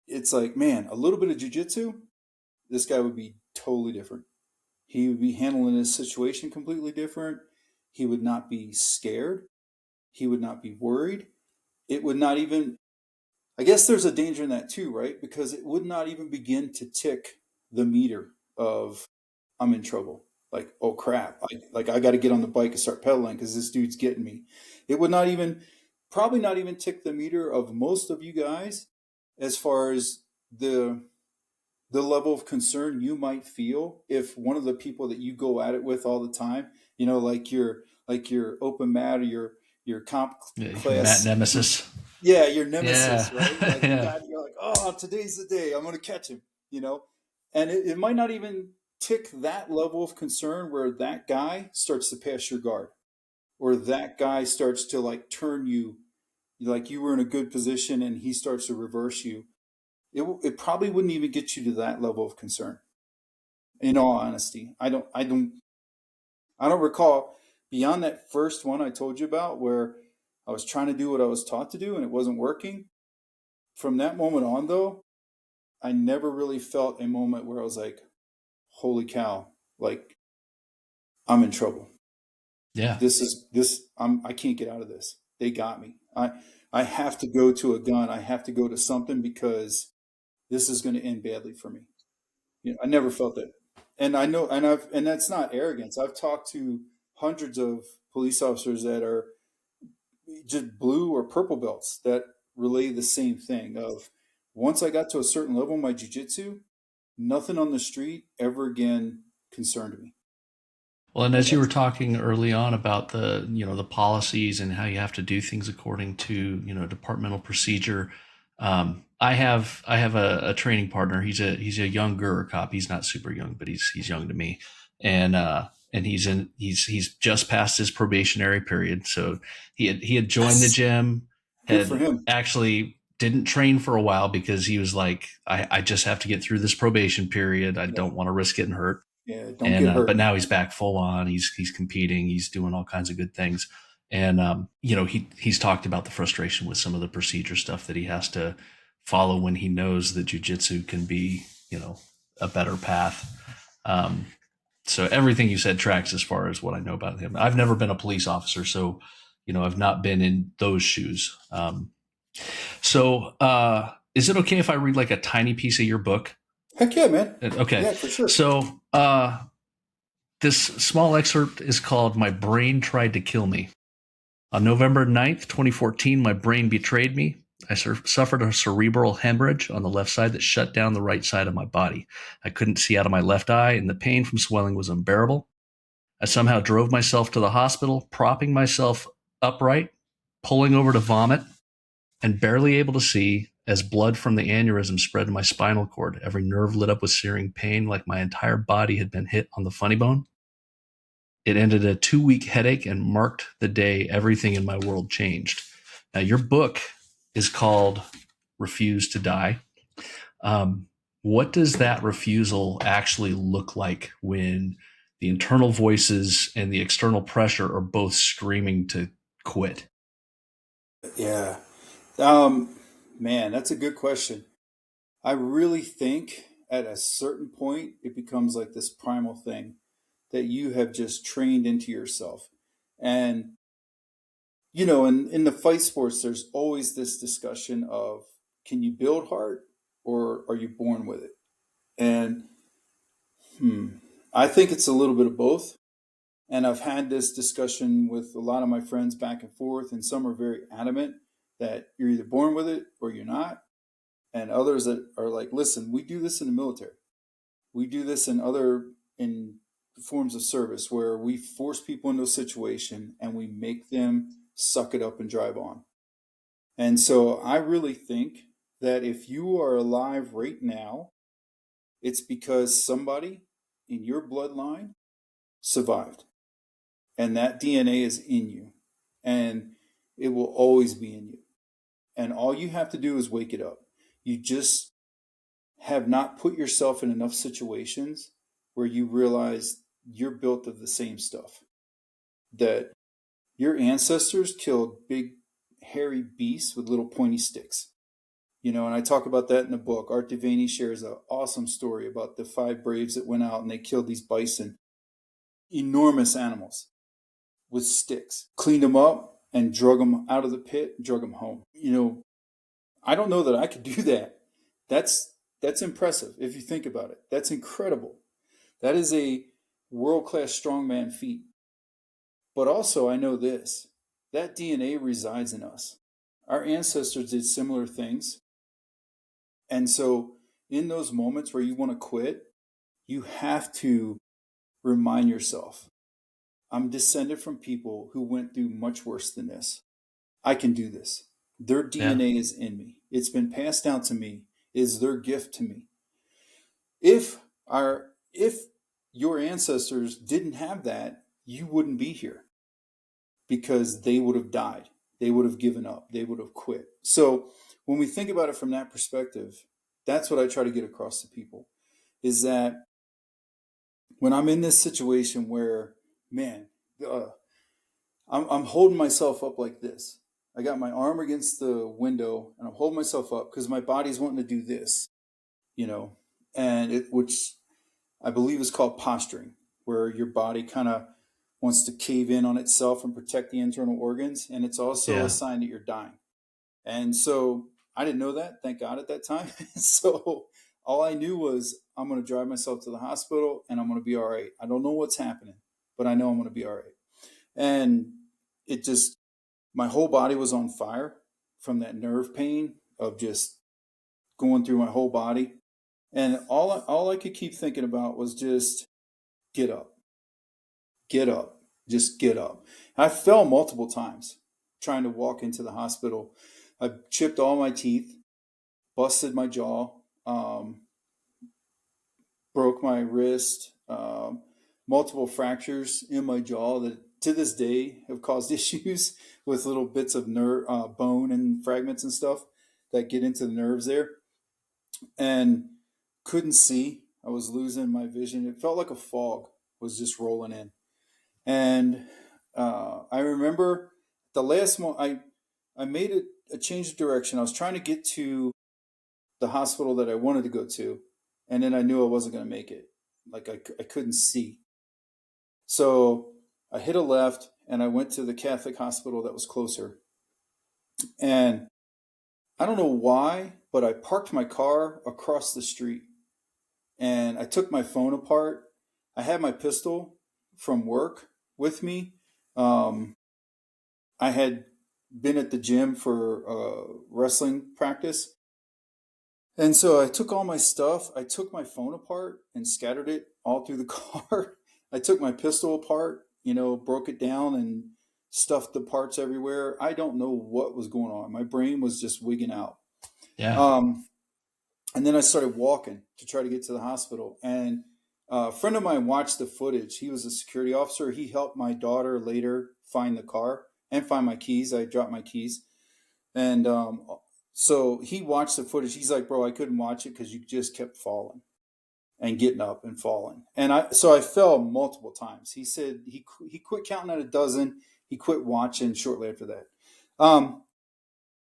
it's like, man, a little bit of jujitsu, this guy would be totally different. He would be handling his situation completely different. He would not be scared. He would not be worried. It would not even, I guess there's a danger in that too, right? Because it would not even begin to tick the meter of, I'm in trouble. Like, oh crap. I got to get on the bike and start pedaling because this dude's getting me. It would not even probably not even tick the meter of most of you guys as far as the level of concern you might feel if one of the people that you go at it with all the time, like your open mat or your comp
Yeah, Matt
class,
Nemesis.
yeah, your
Yeah.
nemesis, right? Like the
Yeah.
guy that you're like, oh, today's the day, I'm going to catch him, you know? And it might not even tick that level of concern where that guy starts to pass your guard or that guy starts to like turn you, like you were in a good position and he starts to reverse you. It probably wouldn't even get you to that level of concern. In all honesty, I don't recall beyond that first one I told you about where I was trying to do what I was taught to do and it wasn't working. From that moment on, though, I never really felt a moment where I was like, "Holy cow! Like I'm in trouble.
Yeah.
I can't get out of this. They got me. I have to go to a gun. I have to go to something because this is going to end badly for me." I never felt that. And I know, and that's not arrogance. I've talked to hundreds of police officers that are just blue or purple belts that relay the same thing of once I got to a certain level in my jujitsu, nothing on the street ever again concerned me.
Well, and
And
as you were
that's,
talking early on about the policies and how you have to do things according to, departmental procedure, I have a training partner. He's a younger cop. He's not super young, but he's young to me, and he's just passed his probationary period. So he had joined the
that's
gym,
good for
had
him.
actually didn't train for a while because he was like, I just have to get through this probation period. I
Yeah.
don't want to risk getting hurt.
Yeah. Don't
And
get
but
hurt.
now he's back full on. He's competing. He's doing all kinds of good things. And he's talked about the frustration with some of the procedure stuff that he has to follow when he knows that jujitsu can be a better path. Um, so everything you said tracks as far as what I know about him. I've never been a police officer, so I've not been in those shoes. Is it okay if I read like a tiny piece of your book?
Heck yeah, man.
Okay,
Yeah, for sure.
so this small excerpt is called My Brain Tried to Kill Me. On November 9th, 2014, my brain betrayed me. I suffered a cerebral hemorrhage on the left side that shut down the right side of my body. I couldn't see out of my left eye, and the pain from swelling was unbearable. I somehow drove myself to the hospital, propping myself upright, pulling over to vomit, and barely able to see as blood from the aneurysm spread to my spinal cord. Every nerve lit up with searing pain like my entire body had been hit on the funny bone. It ended a 2-week headache and marked the day everything in my world changed. Now, your book is called Refuse to Die. What does that refusal actually look like when the internal voices and the external pressure are both screaming to quit?
Yeah. Um, Man, that's a good question. I really think at a certain point, it becomes like this primal thing that you have just trained into yourself. And, in the fight sports, there's always this discussion of can you build heart or are you born with it? And hmm, I think it's a little bit of both. And I've had this discussion with a lot of my friends back and forth, and some are very adamant that you're either born with it or you're not. And others that are like, listen, we do this in the military. We do this in forms of service where we force people into a situation and we make them suck it up and drive on. And so I really think that if you are alive right now, it's because somebody in your bloodline survived. And that DNA is in you. And it will always be in you. And all you have to do is wake it up. You just have not put yourself in enough situations where you realize you're built of the same stuff. That your ancestors killed big, hairy beasts with little pointy sticks. And I talk about that in the book. Art Devaney shares an awesome story about the 5 braves that went out and they killed these bison, enormous animals with sticks, cleaned them up and drug them out of the pit, drug them home. I don't know that I could do that. That's impressive if you think about it. That's incredible. That is a world-class strongman feat. But also I know this. That DNA resides in us. our ancestors did similar things. And so in those moments where you want to quit, you have to remind yourself, I'm descended from people who went through much worse than this. I can do this. Their
Yeah.
DNA is in me. It's been passed down to me. It is their gift to me. If your ancestors didn't have that, you wouldn't be here because they would have died. They would have given up. They would have quit. So when we think about it from that perspective, that's what I try to get across to people is that when I'm in this situation where, man, uh, I'm holding myself up like this. I got my arm against the window and I'm holding myself up because my body's wanting to do this, you know, which I believe is called posturing, where your body kind of wants to cave in on itself and protect the internal organs. And it's also a
Yeah.
sign that you're dying. And so I didn't know that, thank God, at that time. So all I knew was I'm going to drive myself to the hospital and I'm going to be all right. I don't know what's happening, but I know I'm going to be all right. And it just, my whole body was on fire from that nerve pain of just going through my whole body. And all I could keep thinking about was just get up, get up, just get up. And I fell multiple times trying to walk into the hospital. I chipped all my teeth, busted my jaw, broke my wrist, multiple fractures in my jaw that to this day have caused issues with little bits of nerve, bone and fragments and stuff that get into the nerves there. And couldn't see. I was losing my vision. It felt like a fog was just rolling in. And I remember the last moment I made a change of direction. I was trying to get to the hospital that I wanted to go to, and then I knew I wasn't going to make it. Like I couldn't see. So I hit a left and I went to the Catholic hospital that was closer. And I don't know why, but I parked my car across the street and I took my phone apart. I had my pistol from work with me. Um, I had been at the gym for wrestling practice. And so I took all my stuff. I took my phone apart and scattered it all through the car. I took my pistol apart, broke it down and stuffed the parts everywhere. I don't know what was going on. My brain was just wigging out.
Yeah.
Um, and then I started walking to try to get to the hospital. And a friend of mine watched the footage. He was a security officer. He helped my daughter later find the car and find my keys. I dropped my keys. And so he watched the footage. He's like, bro, I couldn't watch it because you just kept falling and getting up and falling. And I fell multiple times. He said he quit counting at a dozen. He quit watching shortly after that.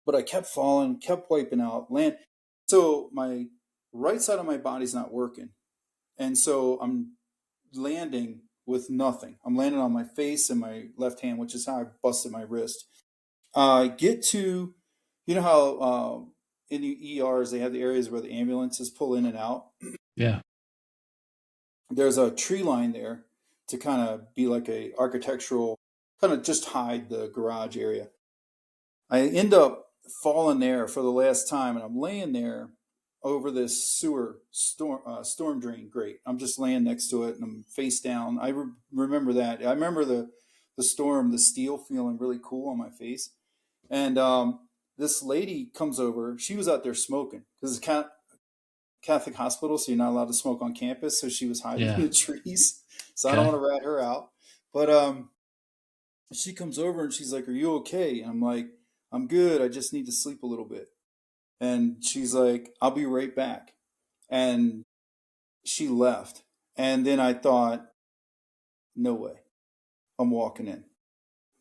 But I kept falling, kept wiping out, land. So my right side of my body's not working. And so I'm landing with nothing. I'm landing on my face and my left hand, which is how I busted my wrist. Get to, you know how in the ERs they have the areas where the ambulances pull in and out.
Yeah.
There's a tree line there to kind of be like a architectural, kind of just hide the garage area. I end up falling there for the last time, and I'm laying there over this sewer storm drain grate. I'm just laying next to it, and I'm face down. I remember that. I remember the storm, the steel feeling really cool on my face. And this lady comes over. She was out there smoking because it's Catholic hospital, so you're not allowed to smoke on campus. So she was hiding in
Yeah.
the trees. So I don't
Okay.
want to rat her out. But she comes over and she's like, "Are you okay?" And I'm like, "I'm good. I just need to sleep a little bit." And she's like, "I'll be right back." And she left. And then I thought, no way. I'm walking in.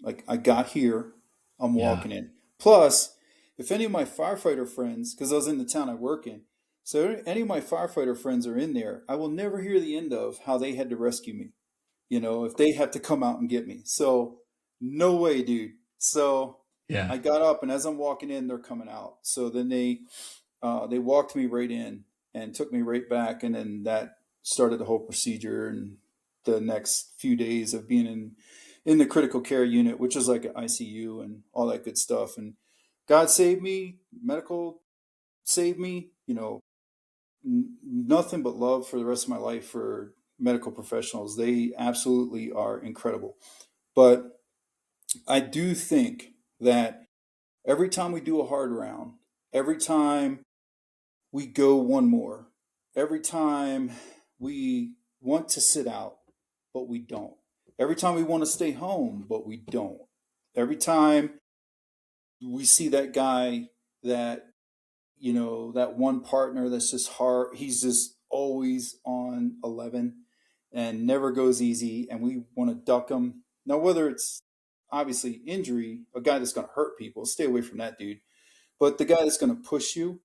Like I got here, I'm
Yeah.
walking in. Plus, if any of my firefighter friends, because I was in the town I work in, so any of my firefighter friends are in there, I will never hear the end of how they had to rescue me. If they have to come out and get me. So no way, dude. So
Yeah.
I got up, and as I'm walking in, they're coming out. So then they walked me right in and took me right back, and then that started the whole procedure and the next few days of being in the critical care unit, which is like an ICU and all that good stuff. And God saved me, medical saved me, nothing but love for the rest of my life for medical professionals. They absolutely are incredible. But I do think that every time we do a hard round, every time we go one more, every time we want to sit out, but we don't. Every time we want to stay home, but we don't. Every time we see that guy that, that one partner that's just hard, he's just always on 11 and never goes easy, and we want to duck him. Now, whether it's obviously injury, a guy that's going to hurt people, stay away from that dude. But the guy that's going to push you,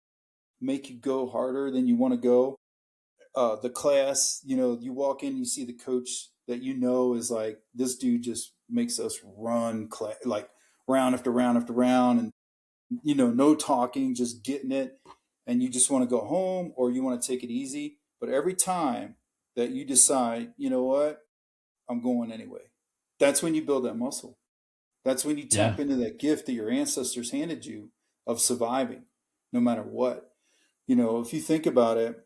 make you go harder than you want to go, the class, you walk in, you see the coach that is like, this dude just makes us run like round after round after round, and no talking, just getting it, and you just want to go home or you want to take it easy. But every time that you decide, you know what, I'm going anyway, that's when you build that muscle. That's when you
Yeah.
tap into that gift that your ancestors handed you of surviving no matter what. If you think about it,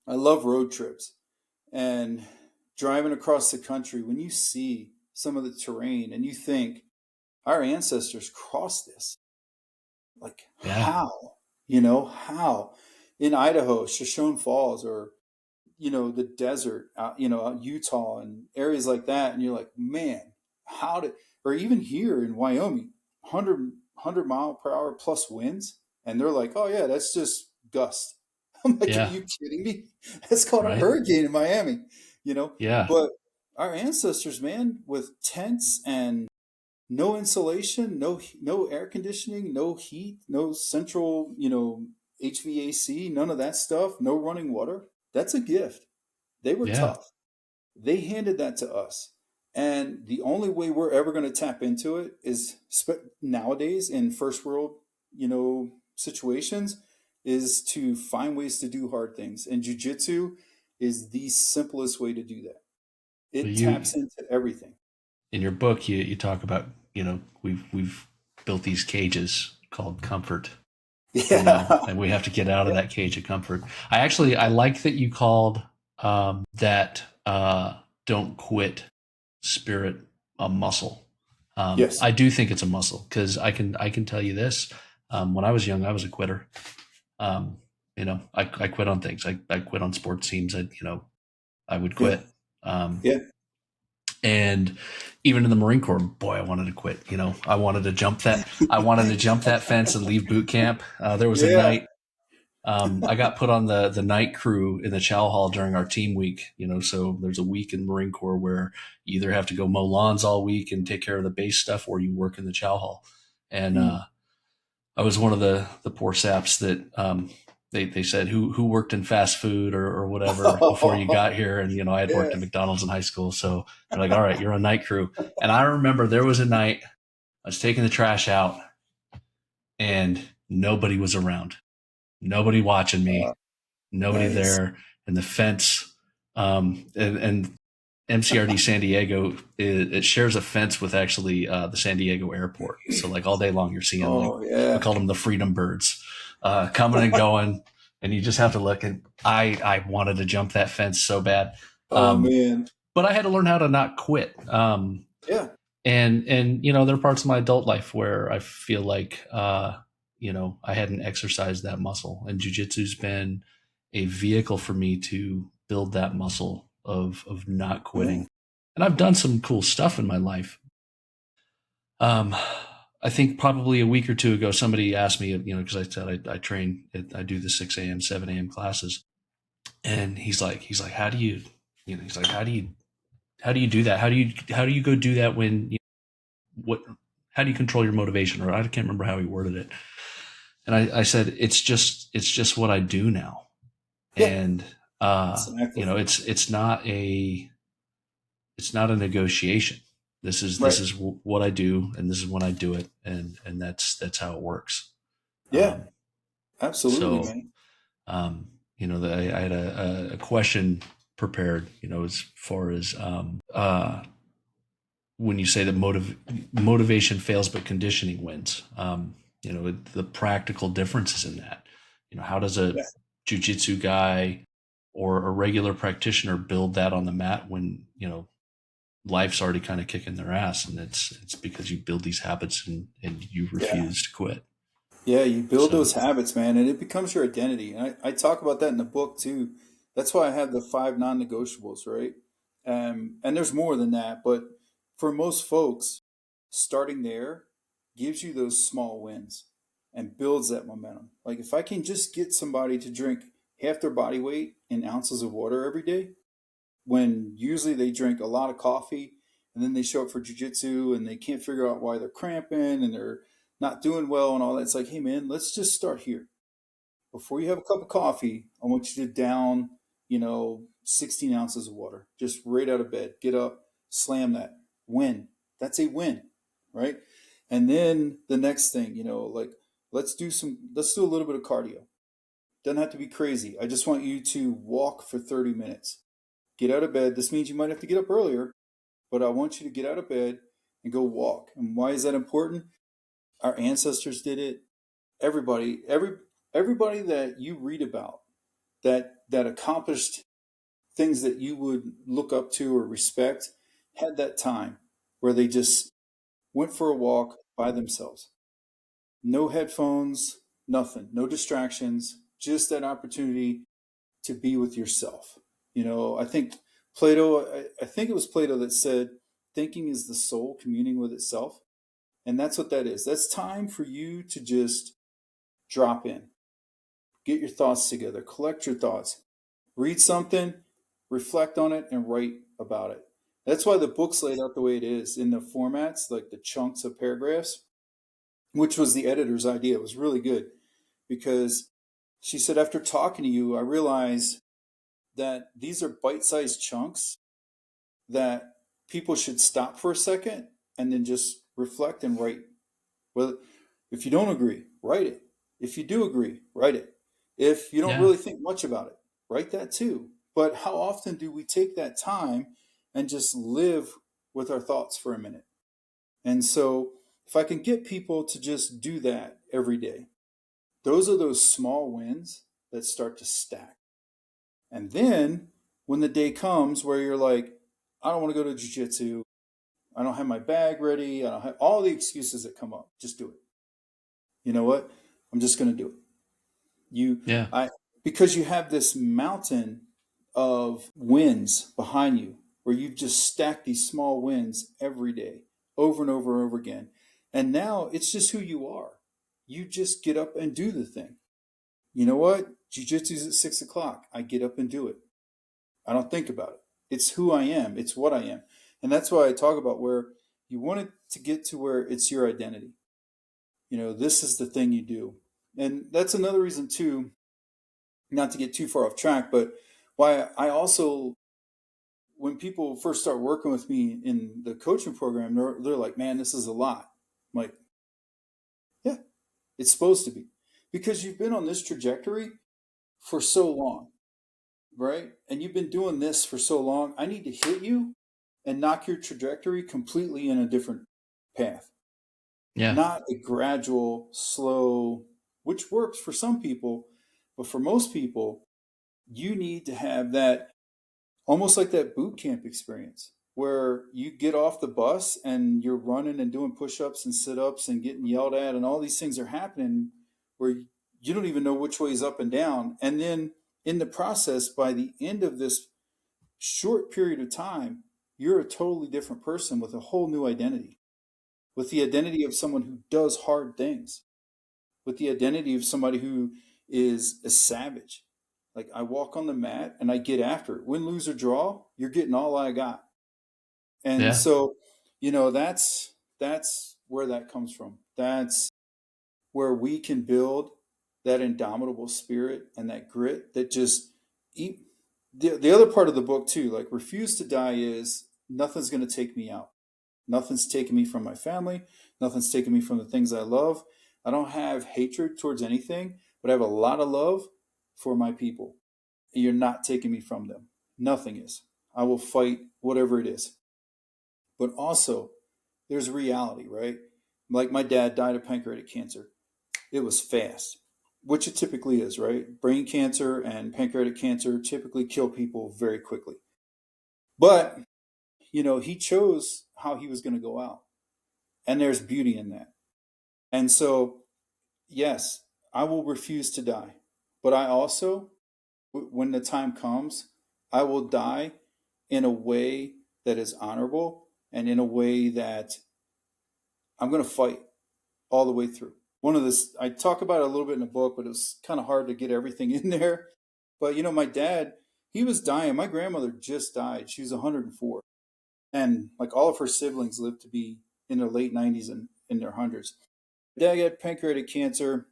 I love road trips and driving across the country. When you see some of the terrain and you think, our ancestors crossed this, like
Yeah.
how? How? In Idaho, Shoshone Falls, or the desert, Utah and areas like that, and you're like, man, how did? Or even here in Wyoming, 100 mile per hour plus winds, and they're like, oh yeah, that's just gust. I'm like, are
Yeah.
you kidding me? That's called a
Right.
hurricane in Miami, you know.
Yeah.
But our ancestors, man, with tents and no insulation, no air conditioning, no heat, no central, HVAC, none of that stuff, no running water. That's a gift. They were
Yeah.
tough. They handed that to us. And the only way we're ever going to tap into it is nowadays in first world, situations, is to find ways to do hard things. And jujitsu is the simplest way to do that.
Well,
It
you
taps into everything.
in your book, you talk about, we've built these cages called comfort,
Yeah.
and we have to get out of that cage of comfort. I like that you called that don't quit spirit a muscle.
Yes.
I do think it's a muscle because I can tell you this. When I was young, I was a quitter. Um, I quit on things. I quit on sports teams. I would
Yeah.
quit. Um,
Yeah.
and even in the Marine Corps, boy, I wanted to quit. I wanted to jump that. I wanted to jump that fence and leave boot camp. There was a
Yeah.
night I got put on the night crew in the chow hall during our team week. So there's a week in Marine Corps where you either have to go mow lawns all week and take care of the base stuff, or you work in the chow hall. And
Mm.
I was one of the poor saps that they said who worked in fast food or whatever before you got here, and I had worked
Yeah.
at McDonald's in high school, so they're like, all right, you're on night crew. And I remember there was a night I was taking the trash out and nobody was around, nobody watching
Uh,
me, nobody
nice.
there, and the fence, and MCRD San Diego, it shares a fence with actually the San Diego airport. So like all day long, you're seeing, like,
Oh
we
yeah.
call them the freedom birds, coming and going, and you just have to look. And I wanted to jump that fence so bad,
Oh
um,
man.
but I had to learn how to not quit.
Yeah.
And there are parts of my adult life where I feel like I hadn't exercised that muscle, and jujitsu's been a vehicle for me to build that muscle of not
Yeah.
quitting. And I've done some cool stuff in my life. Um, I think probably a week or two ago, somebody asked me, because I said I train, I do the 6 a.m., 7 a.m. classes, and he's like, how do you, he's like, how do you do that? How do you go do that when what how do you control your motivation, or I can't remember how he worded it. And I said it's just what I do now.
Yeah.
And
Exactly.
it's not a negotiation. This
Right.
is what I do, and this is when I do it, and that's how it works.
Yeah.
um,
Absolutely,
so
man.
I had a question prepared, as far as when you say that motivation fails but conditioning wins. the practical differences in that. How does a
Yeah.
jujitsu guy or a regular practitioner build that on the mat when, life's already kind of kicking their ass, and it's because you build these habits and you
Yeah.
refuse to quit.
Yeah, you build
So
those habits, man, and it becomes your identity. And I talk about that in the book too. That's why I have the five non-negotiables, right? And there's more than that, but for most folks, starting there gives you those small wins and builds that momentum. Like if I can just get somebody to drink half their body weight in ounces of water every day, when usually they drink a lot of coffee and then they show up for jujitsu and they can't figure out why they're cramping and they're not doing well and all that. It's like, hey man, let's just start here. Before you have a cup of coffee, I want you to down, 16 ounces of water. Just right out of bed. Get up, slam that. Win. That's a win, right? And then the next thing, like let's do a little bit of cardio. Doesn't have to be crazy. I just want you to walk for 30 minutes. Get out of bed. This means you might have to get up earlier, but I want you to get out of bed and go walk. And why is that important? Our ancestors did it. Everybody that you read about that accomplished things that you would look up to or respect had that time where they just went for a walk by themselves. No headphones, nothing, no distractions, just that opportunity to be with yourself. I think I think it was Plato that said, thinking is the soul communing with itself. And that's what that is. That's time for you to just drop in, get your thoughts together, collect your thoughts, read something, reflect on it, and write about it. That's why the book's laid out the way it is in the formats, like the chunks of paragraphs, which was the editor's idea. It was really good because she said, after talking to you, I realized that these are bite sized chunks that people should stop for a second and then just reflect and write. Well, if you don't agree, write it. If you do agree, write it. If you don't
yeah,
really think much about it, write that too. But how often do we take that time and just live with our thoughts for a minute? And so, if I can get people to just do that every day, those are those small wins that start to stack. And then when the day comes where you're like, I don't want to go to jujitsu, I don't have my bag ready, I don't have all the excuses that come up, just do it. You know what? I'm just going to do it. You,
yeah,
I, because you have this mountain of wins behind you where you've just stacked these small wins every day over and over and over again. And now it's just who you are. You just get up and do the thing. You know what? Jiu-jitsu's at 6 o'clock. I get up and do it. I don't think about it. It's who I am. It's what I am. And that's why I talk about where you want it to get to where it's your identity. This is the thing you do. And that's another reason too, not to get too far off track, but why I also, when people first start working with me in the coaching program, they're like, man, this is a lot. I'm like, yeah, it's supposed to be. Because you've been on this trajectory for so long, right? And you've been doing this for so long. I need to hit you and knock your trajectory completely in a different path,
yeah,
not a gradual, slow, which works for some people, but for most people, you need to have that almost like that boot camp experience where you get off the bus and you're running and doing push-ups and sit-ups and getting yelled at and all these things are happening where you don't even know which way is up and down. And then in the process, by the end of this short period of time, you're a totally different person with a whole new identity, with the identity of someone who does hard things, with the identity of somebody who is a savage. Like I walk on the mat and I get after it. Win, lose, or draw, you're getting all I got. And
yeah,
so, that's where that comes from. That's where we can build that indomitable spirit and that grit that just eat. The other part of the book too, like refuse to die, is nothing's going to take me out. Nothing's taking me from my family. Nothing's taking me from the things I love. I don't have hatred towards anything, but I have a lot of love for my people. And you're not taking me from them. Nothing is. I will fight whatever it is. But also, there's reality, right? Like my dad died of pancreatic cancer. it was fast, which it typically is, right? Brain cancer and pancreatic cancer typically kill people very quickly. But, he chose how he was going to go out. And there's beauty in that. And so, yes, I will refuse to die. But I also, when the time comes, I will die in a way that is honorable and in a way that I'm going to fight all the way through. One of this, I talk about it a little bit in the book, but it was kind of hard to get everything in there. But my dad, he was dying. My grandmother just died. She was 104. And like all of her siblings lived to be in their late 90s and in their hundreds. Dad had pancreatic cancer.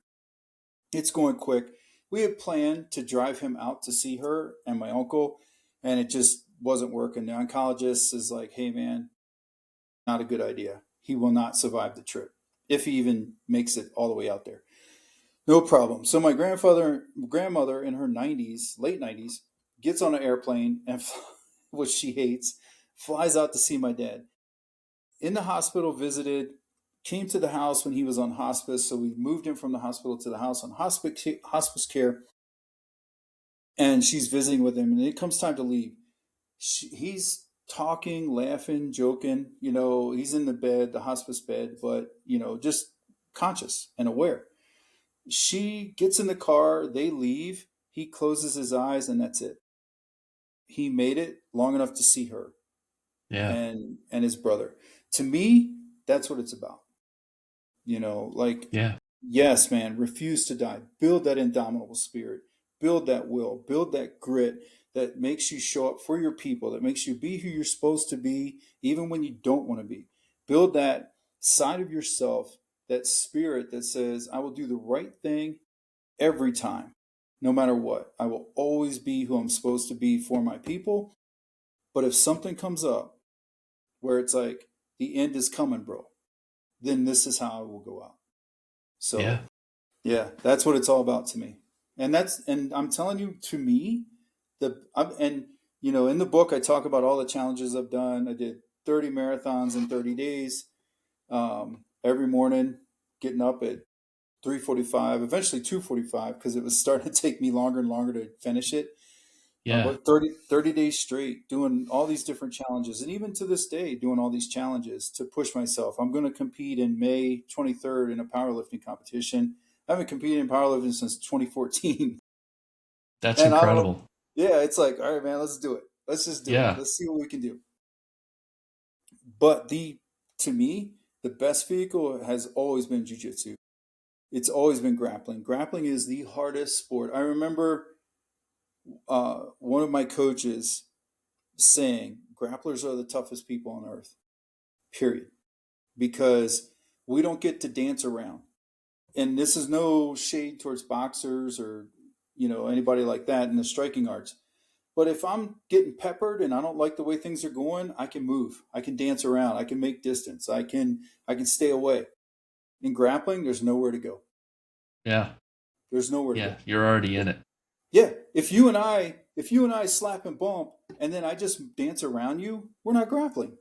It's going quick. We had planned to drive him out to see her and my uncle, and it just wasn't working. The oncologist is like, hey, man, not a good idea. He will not survive the trip if he even makes it all the way out there. No problem. So my grandmother in her 90s, late 90s, gets on an airplane and which she hates, flies out to see my dad. In the hospital, visited, came to the house when he was on hospice. So we moved him from the hospital to the house on hospice care. And she's visiting with him. And it comes time to leave. He's talking, laughing, joking. He's in the bed, the hospice bed, but, just conscious and aware. She gets in the car, they leave, he closes his eyes, and that's it. He made it long enough to see her
Yeah.
and his brother. To me, that's what it's about. Like,
Yeah.
yes, man, refuse to die. Build that indomitable spirit. Build that will. Build that grit that makes you show up for your people, that makes you be who you're supposed to be, even when you don't want to be. Build that side of yourself, that spirit that says, I will do the right thing every time, no matter what. I will always be who I'm supposed to be for my people. But if something comes up where it's like, the end is coming, bro, then this is how I will go out. So,
Yeah.
yeah, that's what it's all about to me. And I'm telling you, to me, in the book, I talk about all the challenges I've done. I did 30 marathons in 30 days, every morning, getting up at 3:45, eventually 2:45, because it was starting to take me longer and longer to finish it.
Yeah.
But 30 days straight doing all these different challenges. And even to this day, doing all these challenges to push myself. I'm going to compete in May 23rd in a powerlifting competition. I haven't competed in powerlifting since 2014.
That's
And
incredible.
yeah, it's like, all right, man, let's do it. Let's just do it.
Yeah.
Let's see what we can do. But to me, the best vehicle has always been jujitsu. It's always been grappling. Grappling is the hardest sport. I remember one of my coaches saying, grapplers are the toughest people on earth, period. Because we don't get to dance around. And this is no shade towards boxers or, anybody like that in the striking arts. But if I'm getting peppered and I don't like the way things are going, I can move. I can dance around. I can make distance. I can stay away. In grappling, there's nowhere to go.
Yeah.
There's nowhere to
Yeah.
go.
You're already in it.
Yeah, if you and I slap and bump and then I just dance around you, we're not grappling.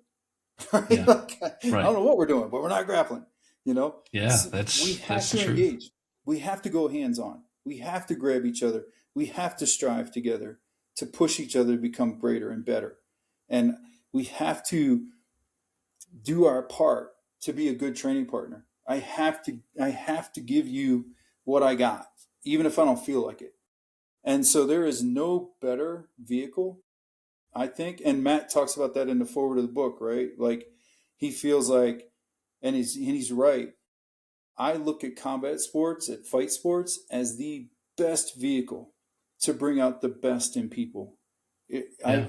Right?
Yeah.
Like, I
Right.
don't know what we're doing, but we're not grappling.
Yeah.
We
That's
have
the
to
truth.
engage. We have to go hands on. We have to grab each other. We have to strive together to push each other to become greater and better. And we have to do our part to be a good training partner. I have to give you what I got, even if I don't feel like it. And so there is no better vehicle, I think. And Matt talks about that in the forward of the book, right? Like, he feels like, and he's right. I look at combat sports, at fight sports, as the best vehicle to bring out the best in people.
Yeah.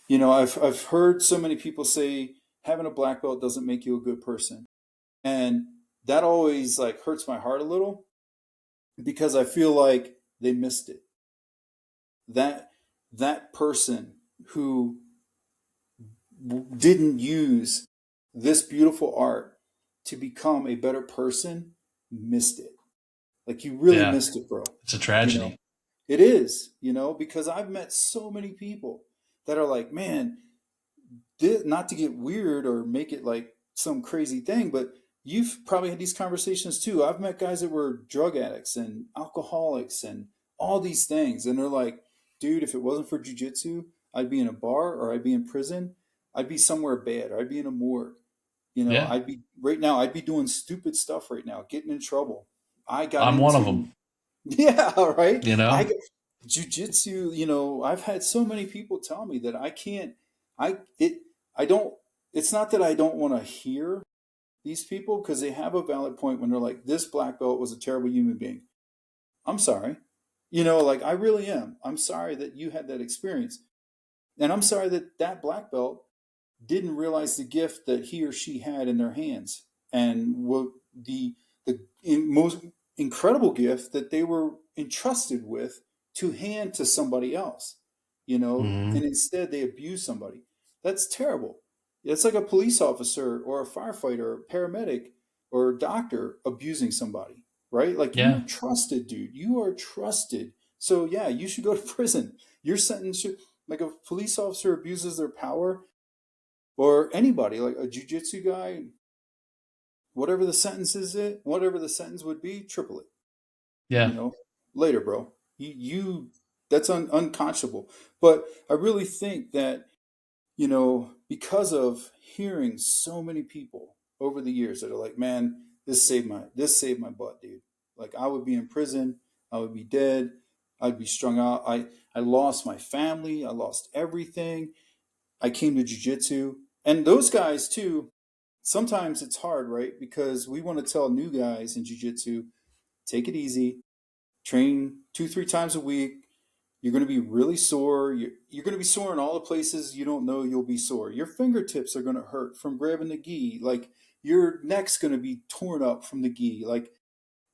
I've heard so many people say having a black belt doesn't make you a good person, and that always like hurts my heart a little because I feel like they missed it. That person who didn't use this beautiful art to become a better person missed it. Like, you really
Yeah.
missed it, bro.
It's a
You know,
tragedy.
it is, because I've met so many people that are like, man, not to get weird or make it like some crazy thing, but you've probably had these conversations too. I've met guys that were drug addicts and alcoholics and all these things. And they're like, dude, if it wasn't for jujitsu, I'd be in a bar or I'd be in prison. I'd be somewhere bad or I'd be in a morgue.
Yeah.
I'd be right now, I'd be doing stupid stuff right now, getting in trouble. I got
I'm one of them,
into, yeah, right.
you know?
I got jujitsu, I've had so many people tell me that I can't, I don't, it's not that I don't want to hear these people because they have a valid point when they're like, this black belt was a terrible human being. I'm sorry. Like I really am. I'm sorry that you had that experience. And I'm sorry that that black belt didn't realize the gift that he or she had in their hands and what the most incredible gift that they were entrusted with to hand to somebody else,
Hmm.
and instead they abuse somebody. That's terrible. It's like a police officer or a firefighter or a paramedic or a doctor abusing somebody, right? Like
Yeah.
you're trusted, dude. You are trusted. So yeah, you should go to prison. Your sentence should, like a police officer abuses their power, or anybody like a jujitsu guy, whatever the sentence would be, triple it.
Yeah.
You know, later, bro. You that's unconscionable. But I really think that because of hearing so many people over the years that are like, man, this saved my butt, dude. Like I would be in prison, I would be dead, I'd be strung out. I lost my family, I lost everything. I came to jujitsu, and those guys too. Sometimes it's hard, right? Because we want to tell new guys in jujitsu, take it easy, train 2, 3 times a week. You're going to be really sore. You're going to be sore in all the places you don't know you'll be sore. Your fingertips are going to hurt from grabbing the gi. Like your neck's going to be torn up from the gi. Like,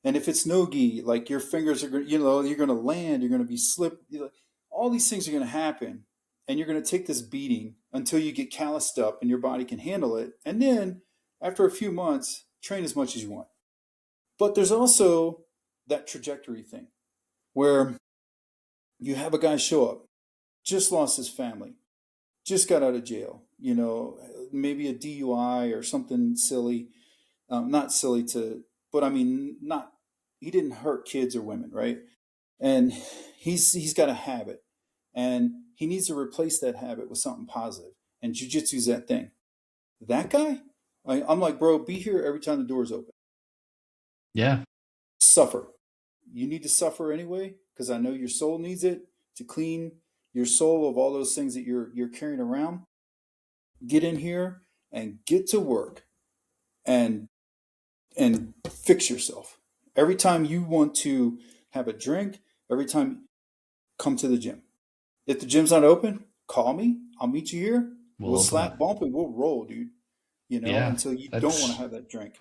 and if it's no gi, like your fingers are going, you're going to land. You're going to be slip. All these things are going to happen, and you're going to take this beating until you get calloused up and your body can handle it. And then after a few months, train as much as you want. But there's also that trajectory thing where you have a guy show up, just lost his family, just got out of jail, maybe a DUI or something silly. Not silly but I mean, not, he didn't hurt kids or women, right? And he's got a habit and he needs to replace that habit with something positive. And jujitsu's that thing. That guy, I'm like, bro, be here every time the door's open.
Yeah.
Suffer. You need to suffer anyway because I know your soul needs it to clean your soul of all those things that you're carrying around. Get in here and get to work and fix yourself. Every time you want to have a drink, every time, come to the gym. If the gym's not open, call me. I'll meet you here.
We'll
We'll
open it.
slap bump and we'll roll, dude.
Yeah.
Until you don't want to
That's,
have that drink.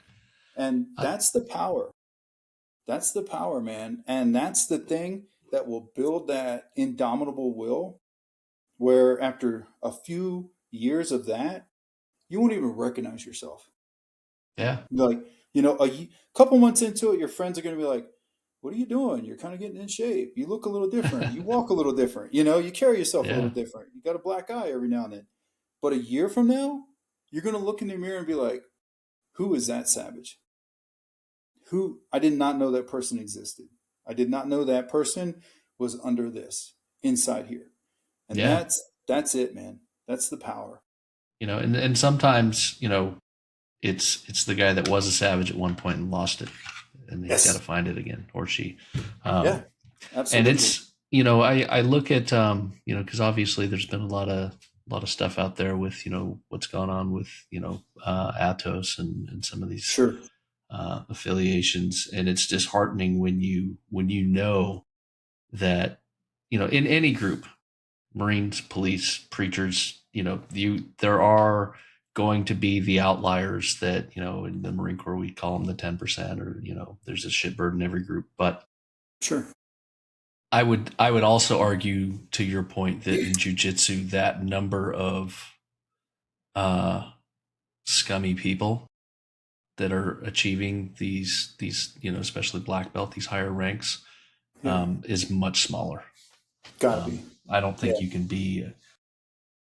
And
uh,
that's the power. That's the power, man. And that's the thing that will build that indomitable will, where after a few years of that, you won't even recognize yourself.
yeah.
Like, couple months into it, your friends are going to be like, what are you doing? You're kind of getting in shape. You look a little different. You walk a little different. You carry yourself a little
Yeah.
different. You got a black eye every now and then. But a year from now, you're going to look in the mirror and be like, who is that savage? Who, I did not know that person existed. I did not know that person was under this, inside here. And
Yeah.
that's it, man. That's the power.
And sometimes, it's the guy that was a savage at one point and lost it, and he's got to
Yes.
find it again, or she.
Yeah,
And
absolutely.
it's, I look at, because obviously there's been a lot of stuff out there with, what's gone on with, Atos and some of these
Sure.
affiliations, and it's disheartening when you know that, in any group, Marines, police, preachers, there are going to be the outliers that, in the Marine Corps we call them the 10%, or there's a shitbird in every group. But
Sure.
I would also argue, to your point, that in jujitsu, that number of uh, scummy people that are achieving these especially black belt, these higher ranks,
Yeah.
is much smaller.
Gotta be.
I don't
Yeah.
think you can be.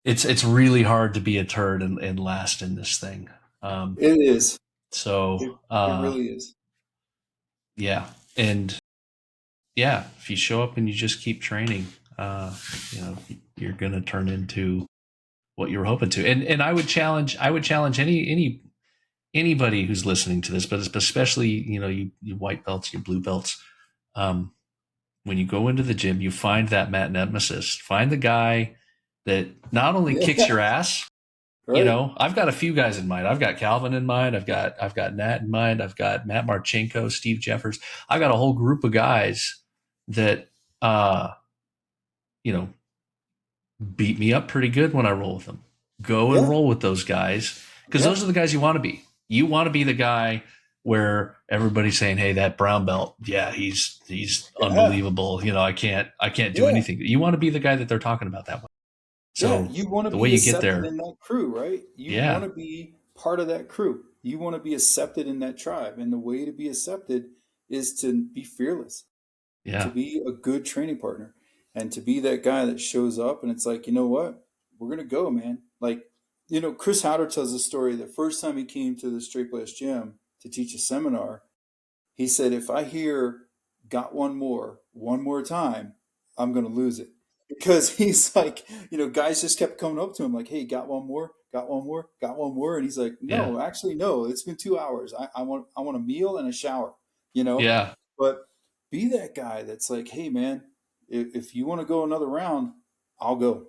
It's really hard to be a turd and last in this thing. Um,
It is.
So,
It really is.
yeah. And yeah, if you show up and you just keep training, you know, you're going to turn into what you were hoping to. And I would challenge anybody who's listening to this, but especially, you know, you white belts, you blue belts. Um, when you go into the gym, you find that Matt nemesis, find the guy that not only kicks
Yeah.
your ass. You
Right.
know, I've got a few guys in mind. I've got Calvin in mind. I've got Nat in mind. I've got Matt Marchenko, Steve Jeffers. I've got a whole group of guys that uh, you know, beat me up pretty good when I roll with them. Go and
Yeah.
roll with those guys because
Yeah.
those are the guys you want to be. You want to be the guy where everybody's saying, "Hey, that brown belt, yeah, he's
Yeah.
unbelievable." You know, I can't do
Yeah.
anything. You want to be the guy that they're talking about that way.
Yeah.
So
You want to
the way
be
you get
accepted
there,
in that crew, right? You want
yeah,
to be part of that crew. You want to be accepted in that tribe. And the way to be accepted is to be fearless, to
yeah,
be a good training partner, and to be that guy that shows up and it's like, you know what? We're going to go, man. Like, you know, Chris Howder tells a story. The first time he came to the Straight Blast Gym to teach a seminar, he said, if I hear got one more time, I'm going to lose it. Because he's like, you know, guys just kept coming up to him like, hey, got one more, got one more, got one more. And he's like,
yeah,
no, actually, no, it's been 2 hours. I want a meal and a shower, you know?
yeah,
But be that guy that's like, hey, man, if you want to go another round, I'll go,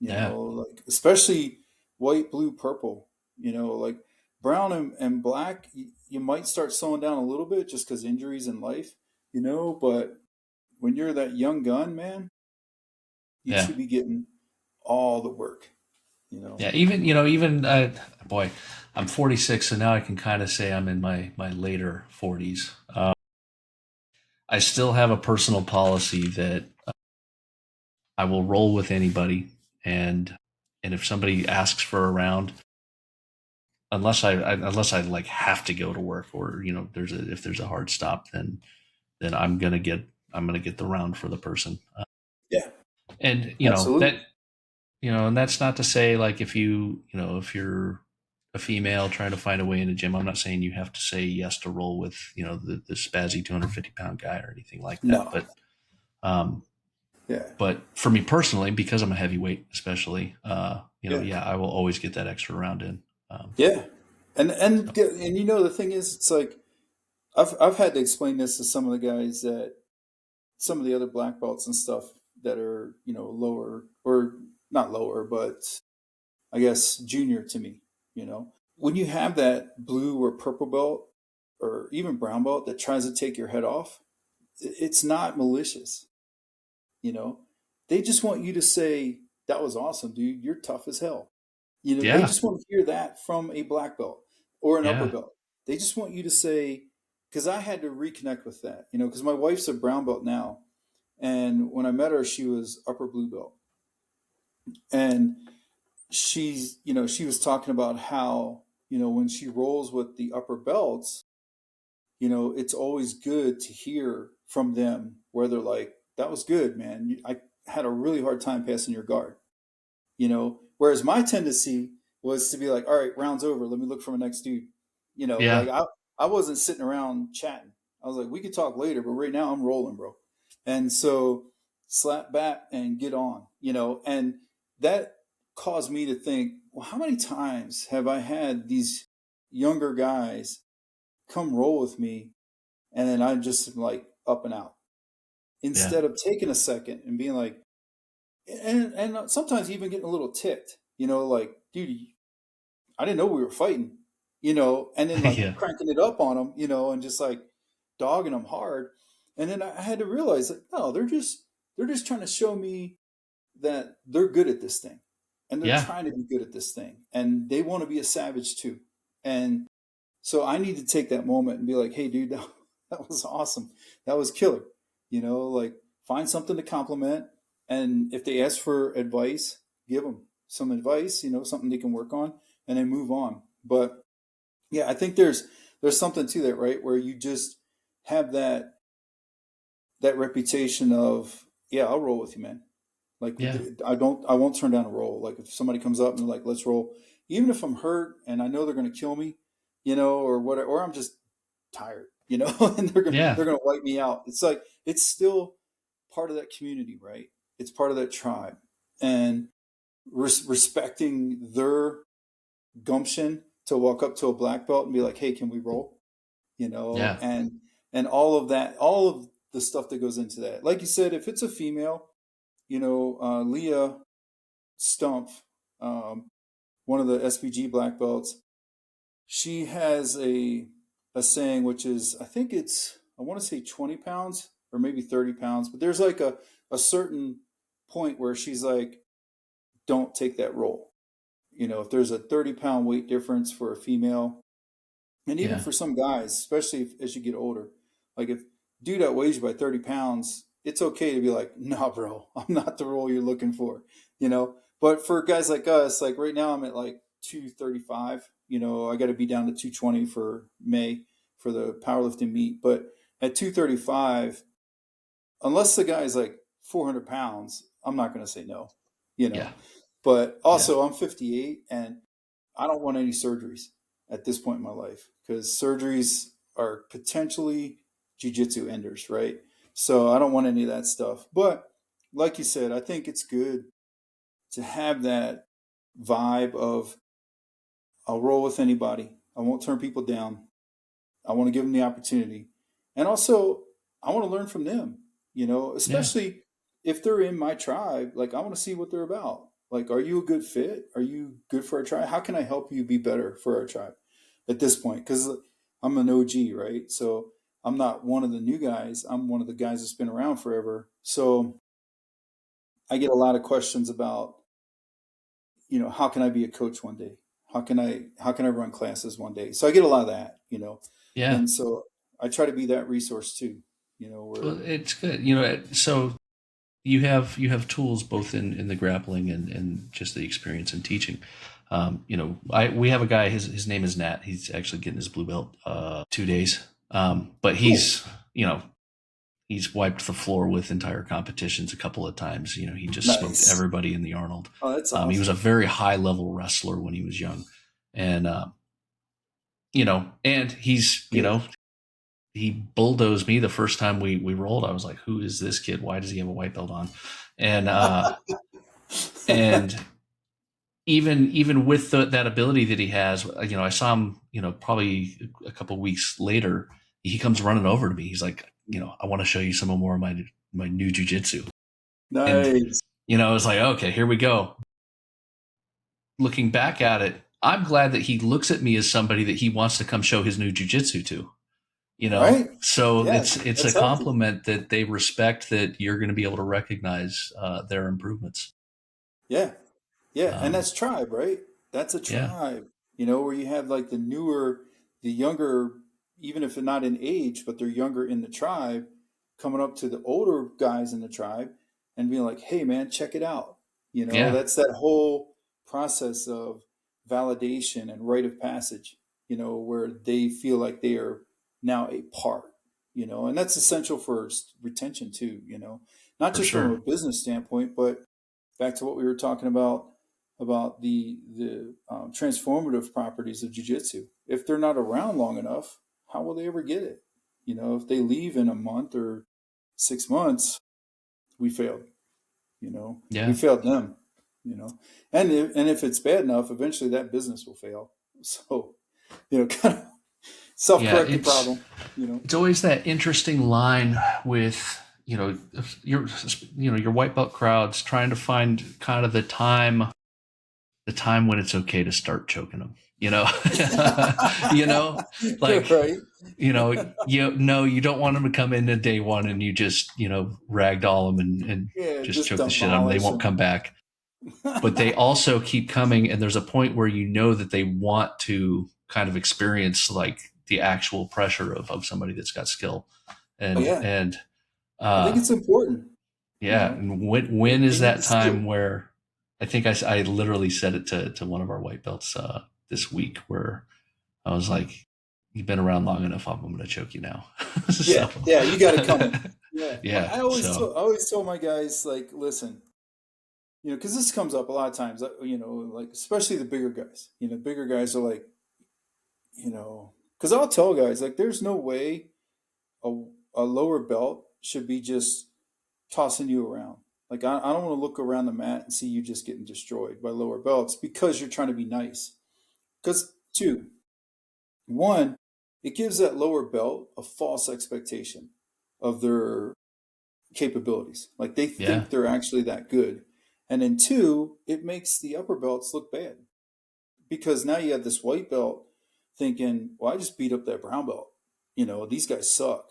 you
yeah.
know, like, especially white, blue, purple, you know, like brown and black, you might start slowing down a little bit just because injuries in life, you know, but when you're that young gun, man, you
Yeah.
should be getting all the work, you know.
Yeah. Even, you know, even, boy, I'm 46, so now I can kind of say I'm in my later 40s. I still have a personal policy that I will roll with anybody. And if somebody asks for a round, unless I like have to go to work or, you know, if there's a hard stop, then I'm going to get the round for the person.
Yeah,
And,
absolutely.
and that's not to say like if you're a female trying to find a way in a gym, I'm not saying you have to say yes to roll with, you know, the spazzy 250-pound guy or anything like that.
No.
Um,
Yeah.
but for me personally, because I'm a heavyweight, especially,
Yeah.
yeah, I will always get that extra round in.
Yeah. And
So,
you know the thing is, it's like I've had to explain this to some of the guys that some of the other black belts and stuff that are, you know, lower or not lower, but I guess junior to me, you know. When you have that blue or purple belt or even brown belt that tries to take your head off, it's not malicious, you know. They just want you to say, that was awesome, dude. You're tough as hell. You know, they
yeah,
just want to hear that from a black belt or an upper
yeah,
belt. They just want you to say, because I had to reconnect with that, you know, because my wife's a brown belt now. And when I met her, she was upper blue belt. And she's, you know, she was talking about how, you know, when she rolls with the upper belts, you know, it's always good to hear from them where they're like, that was good, man. I had a really hard time passing your guard, you know, whereas my tendency was to be like, all right, round's over. Let me look for my next dude. You know,
yeah,
like I wasn't sitting around chatting. I was like, we could talk later, but right now I'm rolling, bro. And so slap back and get on, you know, and that caused me to think, well, how many times have I had these younger guys come roll with me and then I just am like up and out
yeah,
instead of taking a second and being like, and sometimes even getting a little ticked, you know, like, dude, I didn't know we were fighting, you know, and then like
yeah,
cranking it up on them, you know, and just like dogging them hard. And then I had to realize that no, they're just trying to show me that they're good at this thing, and they're
yeah,
trying to be good at this thing, and they want to be a savage too. And so I need to take that moment and be like, hey, dude, that was awesome. That was killer. You know, like find something to compliment. And if they ask for advice, give them some advice, you know, something they can work on and then move on. But yeah, I think there's something to that, right? Where you just have that reputation of, yeah, I'll roll with you, man. Like
yeah,
I won't turn down a roll. Like if somebody comes up and they're like, let's roll, even if I'm hurt and I know they're going to kill me, or whatever, or I'm just tired, and
Yeah.
they're gonna wipe me out. It's like it's still part of that community, right? It's part of that tribe, and respecting their gumption to walk up to a black belt and be like, "Hey, can we roll?"
Yeah.
And all of that, all of the stuff that goes into that. Like you said, if it's a female, Leah Stumpf, um, one of the SPG black belts, she has a saying, which is, I think I want to say 20 pounds or maybe 30 pounds, but there's like a certain point where she's like, don't take that roll. If there's a 30-pound weight difference for a female, and even
Yeah.
for some guys, especially as you get older, like if dude outweighs you by 30 pounds, it's okay to be like, nah, bro, I'm not the role you're looking for, But for guys like us, like right now, I'm at like 235. I got to be down to 220 for May for the powerlifting meet. But at 235, unless the guy's like 400 pounds, I'm not going to say no, you
Yeah.
know. But
Yeah.
also, I'm 58 and I don't want any surgeries at this point in my life because surgeries are potentially jujitsu enders, right? So I don't want any of that stuff. But like you said, I think it's good to have that vibe of I'll roll with anybody. I won't turn people down. I want to give them the opportunity. And also, I want to learn from them,
Yeah.
especially if they're in my tribe. Like, I want to see what they're about. Like, are you a good fit? Are you good for our tribe? How can I help you be better for our tribe at this point? Because I'm an OG, right? So I'm not one of the new guys. I'm one of the guys that's been around forever. So I get a lot of questions about, how can I be a coach one day? How can I run classes one day? So I get a lot of that.
Yeah.
And so I try to be that resource too,
Well,
where
it's good. So you have tools both in the grappling and just the experience in teaching. We have a guy. His name is Nat. He's actually getting his blue belt 2 days. But
cool.
he's wiped the floor with entire competitions a couple of times. He just smoked
Nice.
everybody in the Arnold.
Oh, that's
He was a
awesome.
very high level wrestler when he was young, and and
Good.
he bulldozed me the first time we rolled. I was like, who is this kid? Why does he have a white belt on? And and even with that ability that he has, I saw him, probably a couple weeks later, he comes running over to me. He's like, I want to show you some more of my new jujitsu. And
Nice.
I was like, okay, here we go. Looking back at it, I'm glad that he looks at me as somebody that he wants to come show his new jujitsu to.
Right?
So
Yeah,
it's a
that's healthy.
compliment that they respect that you're going to be able to recognize their improvements.
Yeah. Yeah. And
Um,
that's tribe, right? That's a
yeah,
tribe, where you have like the younger, even if they're not in age, but they're younger in the tribe, coming up to the older guys in the tribe and being like, hey, man, check it out.
yeah,
That's that whole process of validation and rite of passage, where they feel like they are now a part, and that's essential for retention too, not
for
just from
sure.
a business standpoint, but back to what we were talking about the transformative properties of jujitsu. If they're not around long enough, how will they ever get it? If they leave in a month or 6 months, we failed. We
Yeah,
failed them. You know, and if it's bad enough, eventually that business will fail. So, kind of
yeah.
self-correcting
It's
problem.
it's always that interesting line with your your white belt crowds trying to find kind of the time when it's okay to start choking them. you know, like
Right?
you don't want them to come in at day one and you just ragdoll them and
Yeah,
just
just
choke the shit out of them. They
demolish
won't
them.
come back. But they also keep coming, and there's a point where that they want to kind of experience like the actual pressure of somebody that's got skill,
Oh
and
yeah,
and
I think
uh,
it's important.
yeah. And when
They
is
need
that
to see
time
it.
where I think I literally said it to one of our white belts this week where I was like, "You've been around long enough. I'm going to choke you now."
Yeah,
So
yeah, you got it coming. Yeah,
yeah,
I always told my guys like, listen, because this comes up a lot of times. Like especially the bigger guys. Bigger guys are like, because I'll tell guys, like, there's no way a, a lower belt should be just tossing you around. Like, I don't want to look around the mat and see you just getting destroyed by lower belts because you're trying to be nice. Because, two, one, it gives that lower belt a false expectation of their capabilities. Like, they
Yeah.
think they're actually that good. And then two, it makes the upper belts look bad because now you have this white belt thinking, well, I just beat up that brown belt. These guys suck.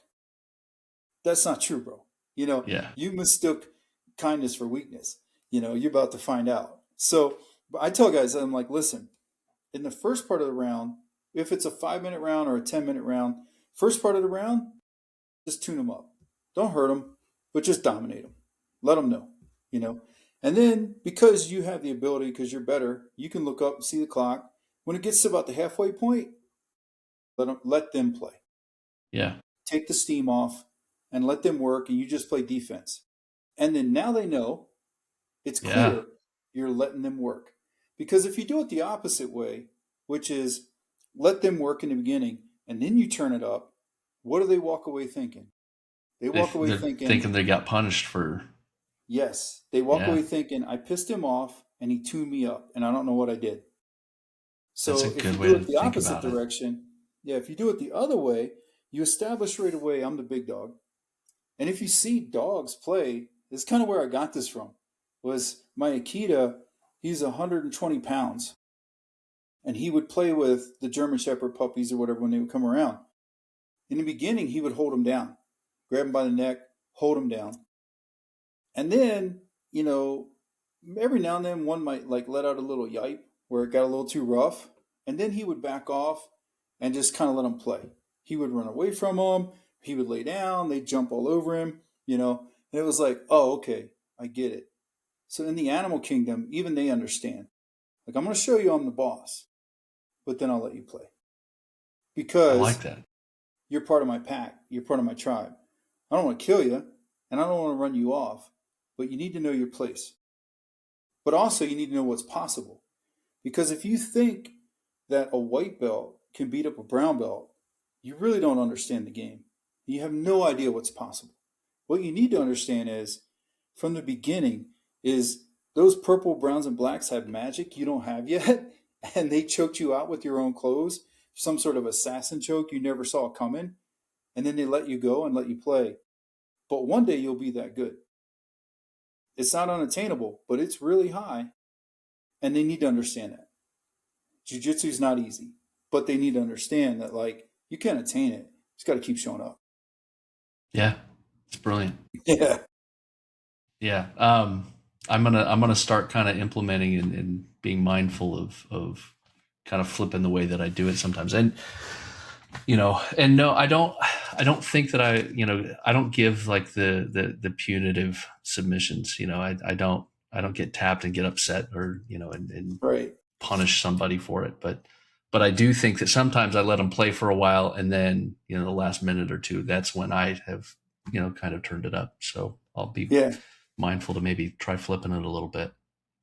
That's not true, bro.
Yeah.
You mistook kindness for weakness. You're about to find out. So, but I tell guys, I'm like, listen, in the first part of the round, if it's a 5-minute round or a 10-minute round, first part of the round, just tune them up. Don't hurt them, but just dominate them. Let them know, you know. And then because you have the ability, because you're better, you can look up and see the clock. When it gets to about the halfway point, let them play.
Yeah.
Take the steam off and let them work, and you just play defense. And then now they know it's
Yeah.
clear you're letting them work. Because if you do it the opposite way, which is let them work in the beginning and then you turn it up, what do they walk away thinking? They walk away
They're
thinking,
thinking they got punished for.
yes, they walk
Yeah.
away thinking, I pissed him off and he tuned me up and I don't know what I did.
That's a
So if you
good way
do
to
it the
think
opposite
about it.
direction, yeah, if you do it the other way, you establish right away, I'm the big dog. And if you see dogs play, this is kind of where I got this from. Was my Akita, he's 120 pounds, and he would play with the German Shepherd puppies or whatever when they would come around. In the beginning, he would hold them down, grab them by the neck, hold them down, and then every now and then one might like let out a little yipe where it got a little too rough, and then he would back off and just kind of let them play. He would run away from them. He would lay down. They'd jump all over him. And it was like, oh, okay, I get it. So in the animal kingdom, even they understand. Like, I'm going to show you I'm the boss, but then I'll let you play
I like
because
that.
you're part of my pack. You're part of my tribe. I don't want to kill you and I don't want to run you off, but you need to know your place. But also, you need to know what's possible. Because if you think that a white belt can beat up a brown belt, you really don't understand the game. You have no idea what's possible. What you need to understand is from the beginning is those purple, browns, and blacks have magic you don't have yet, and they choked you out with your own clothes, some sort of assassin choke you never saw coming, and then they let you go and let you play. But one day you'll be that good. It's not unattainable, but it's really high, and they need to understand that. Jiu-jitsu is not easy, but they need to understand that, like, you can't attain it. You just got to keep showing up.
Yeah. It's brilliant.
Yeah.
Yeah. I'm gonna start kind of implementing and being mindful of kind of flipping the way that I do it sometimes. And no, I don't think that I don't give like the punitive submissions. I don't get tapped and get upset or and
Right.
punish somebody for it. But I do think that sometimes I let them play for a while, and then the last minute or two, that's when I have kind of turned it up. So I'll be
Yeah.
mindful to maybe try flipping it a little bit.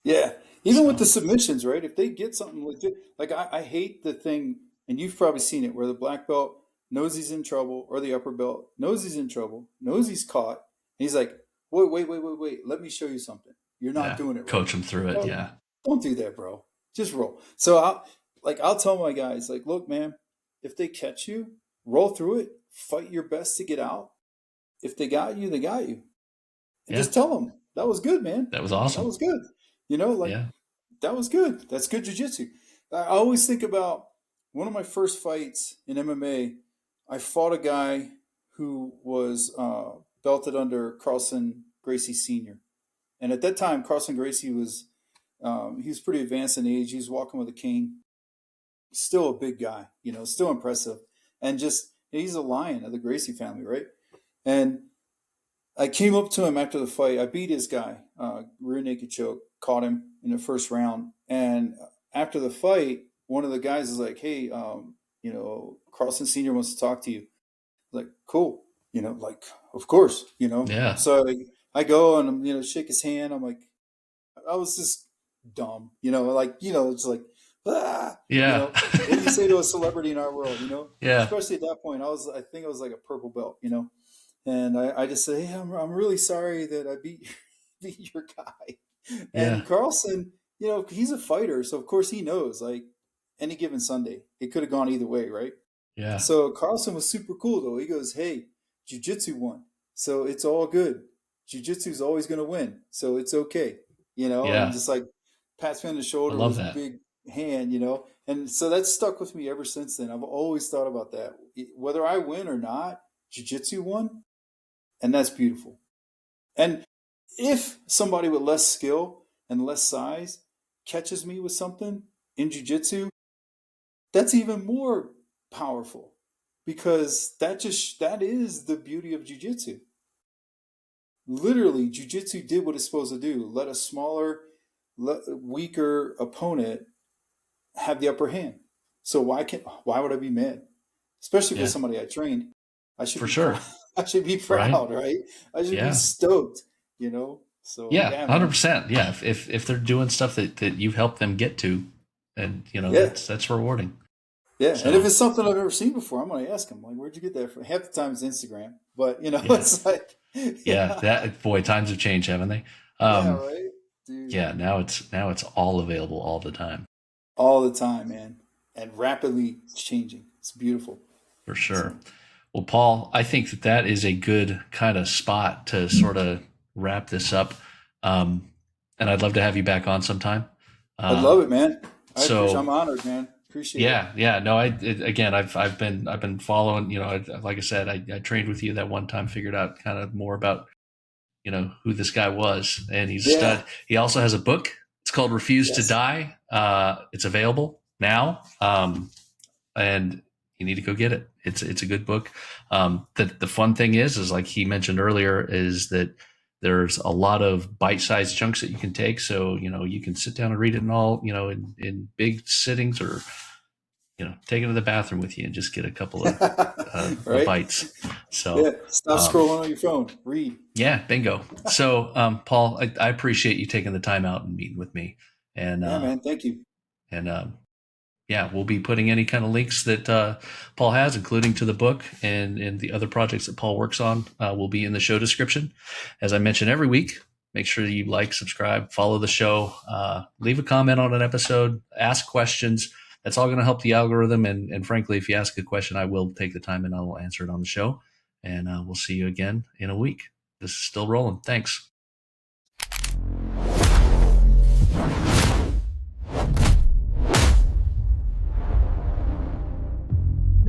Yeah. Even with
So
the submissions, right? If they get something legit, like I hate the thing, and you've probably seen it, where the black belt knows he's in trouble, or the upper belt knows he's in trouble, knows he's caught, and he's like, wait, wait, wait, wait, wait. Let me show you something. You're not
yeah,
doing it right.
coach them through it.
Don't,
Yeah,
don't do that, bro. Just roll. So I'll tell my guys, like, look, man, if they catch you, roll through it, fight your best to get out. If they got you, they got you. And
yeah,
just tell them that was good, man.
that was
That
awesome.
was good. Like,
Yeah,
that was good. That's good jujitsu. I always think about one of my first fights in MMA. I fought a guy who was belted under Carlson Gracie Sr. And at that time, Carlson Gracie was he was pretty advanced in age. He was walking with a cane. Still a big guy, still impressive, and just he's a lion of the Gracie family, right? And I came up to him after the fight. I beat his guy, rear naked choke, caught him in the first round. And after the fight, one of the guys is like, "Hey, Carlson Senior wants to talk to you." Like, cool, like, of course.
yeah,
So I go and shake his hand. I'm like, I was just dumb, like, it's like,
Yeah.
What do you say to a celebrity in our world,
Yeah.
Especially at that point, I think I was like a purple belt, and I just said, hey, I'm really sorry that I beat your guy.
Yeah.
And Carlson, he's a fighter, so of course he knows, like, any given Sunday, it could have gone either way, right?
Yeah.
So Carlson was super cool though. He goes, hey, jiu-jitsu won, so it's all good. Jiu-jitsu is always going to win, so it's okay, and
Yeah.
just like pats me on the
I
shoulder with
love
his
that.
big hand, and so that's stuck with me ever since then. I've always thought about that. Whether I win or not, jiu-jitsu won, and that's beautiful. And if somebody with less skill and less size catches me with something in jiu-jitsu, that's even more powerful, because that is the beauty of jiu-jitsu. Literally, jiu-jitsu did what it's supposed to do. Let a smaller, weaker opponent have the upper hand. So why would I be mad? Especially if it's
Yeah.
somebody I trained. I should
For
be
sure.
proud. I should be
Right.
proud, right? I should be
Yeah.
stoked, So
Yeah.
yeah, man.
100%. Yeah. If they're doing stuff that you've helped them get to, and
Yeah.
that's rewarding.
Yeah. And if
So
it's something I've never seen before, I'm gonna ask them, like, where'd you get that from? Half the time it's Instagram. But
yeah.
it's like
Yeah.
yeah.
That, boy, times have changed, haven't they?
Yeah,
Um,
right? Dude.
yeah. Now it's all available all the time.
All the time, man. And rapidly changing. It's beautiful.
For sure.
So
Well, Paul, I think that is a good kind of spot to sort of wrap this up. Um, and I'd love to have you back on sometime.
I'd
Uh,
love it, man. I'm
so
honored, man. Appreciate it.
yeah. No, again, I've been following, like I said, I trained with you that one time, figured out kind of more about, who this guy was, and he's a
Yeah.
stud. He also has a book. It's called Refuse to
Yes.
Die. It's available now. And you need to go get it. It's a good book. The fun thing is like he mentioned earlier, is that there's a lot of bite-sized chunks that you can take. So you can sit down and read it in all in big sittings, or take it to the bathroom with you and just get a couple of
Right?
bites.
Yeah.
So
Stop scrolling on your phone. Read.
yeah, bingo. So Paul, I appreciate you taking the time out and meeting with me, and
Yeah, man. Thank you.
and yeah, we'll be putting any kind of links that Paul has, including to the book and the other projects that Paul works on, will be in the show description. As I mention every week, make sure you like, subscribe, follow the show, leave a comment on an episode, ask questions. That's all going to help the algorithm. And frankly, if you ask a question, I will take the time and I will answer it on the show. And we'll see you again in a week. This is still rolling. Thanks.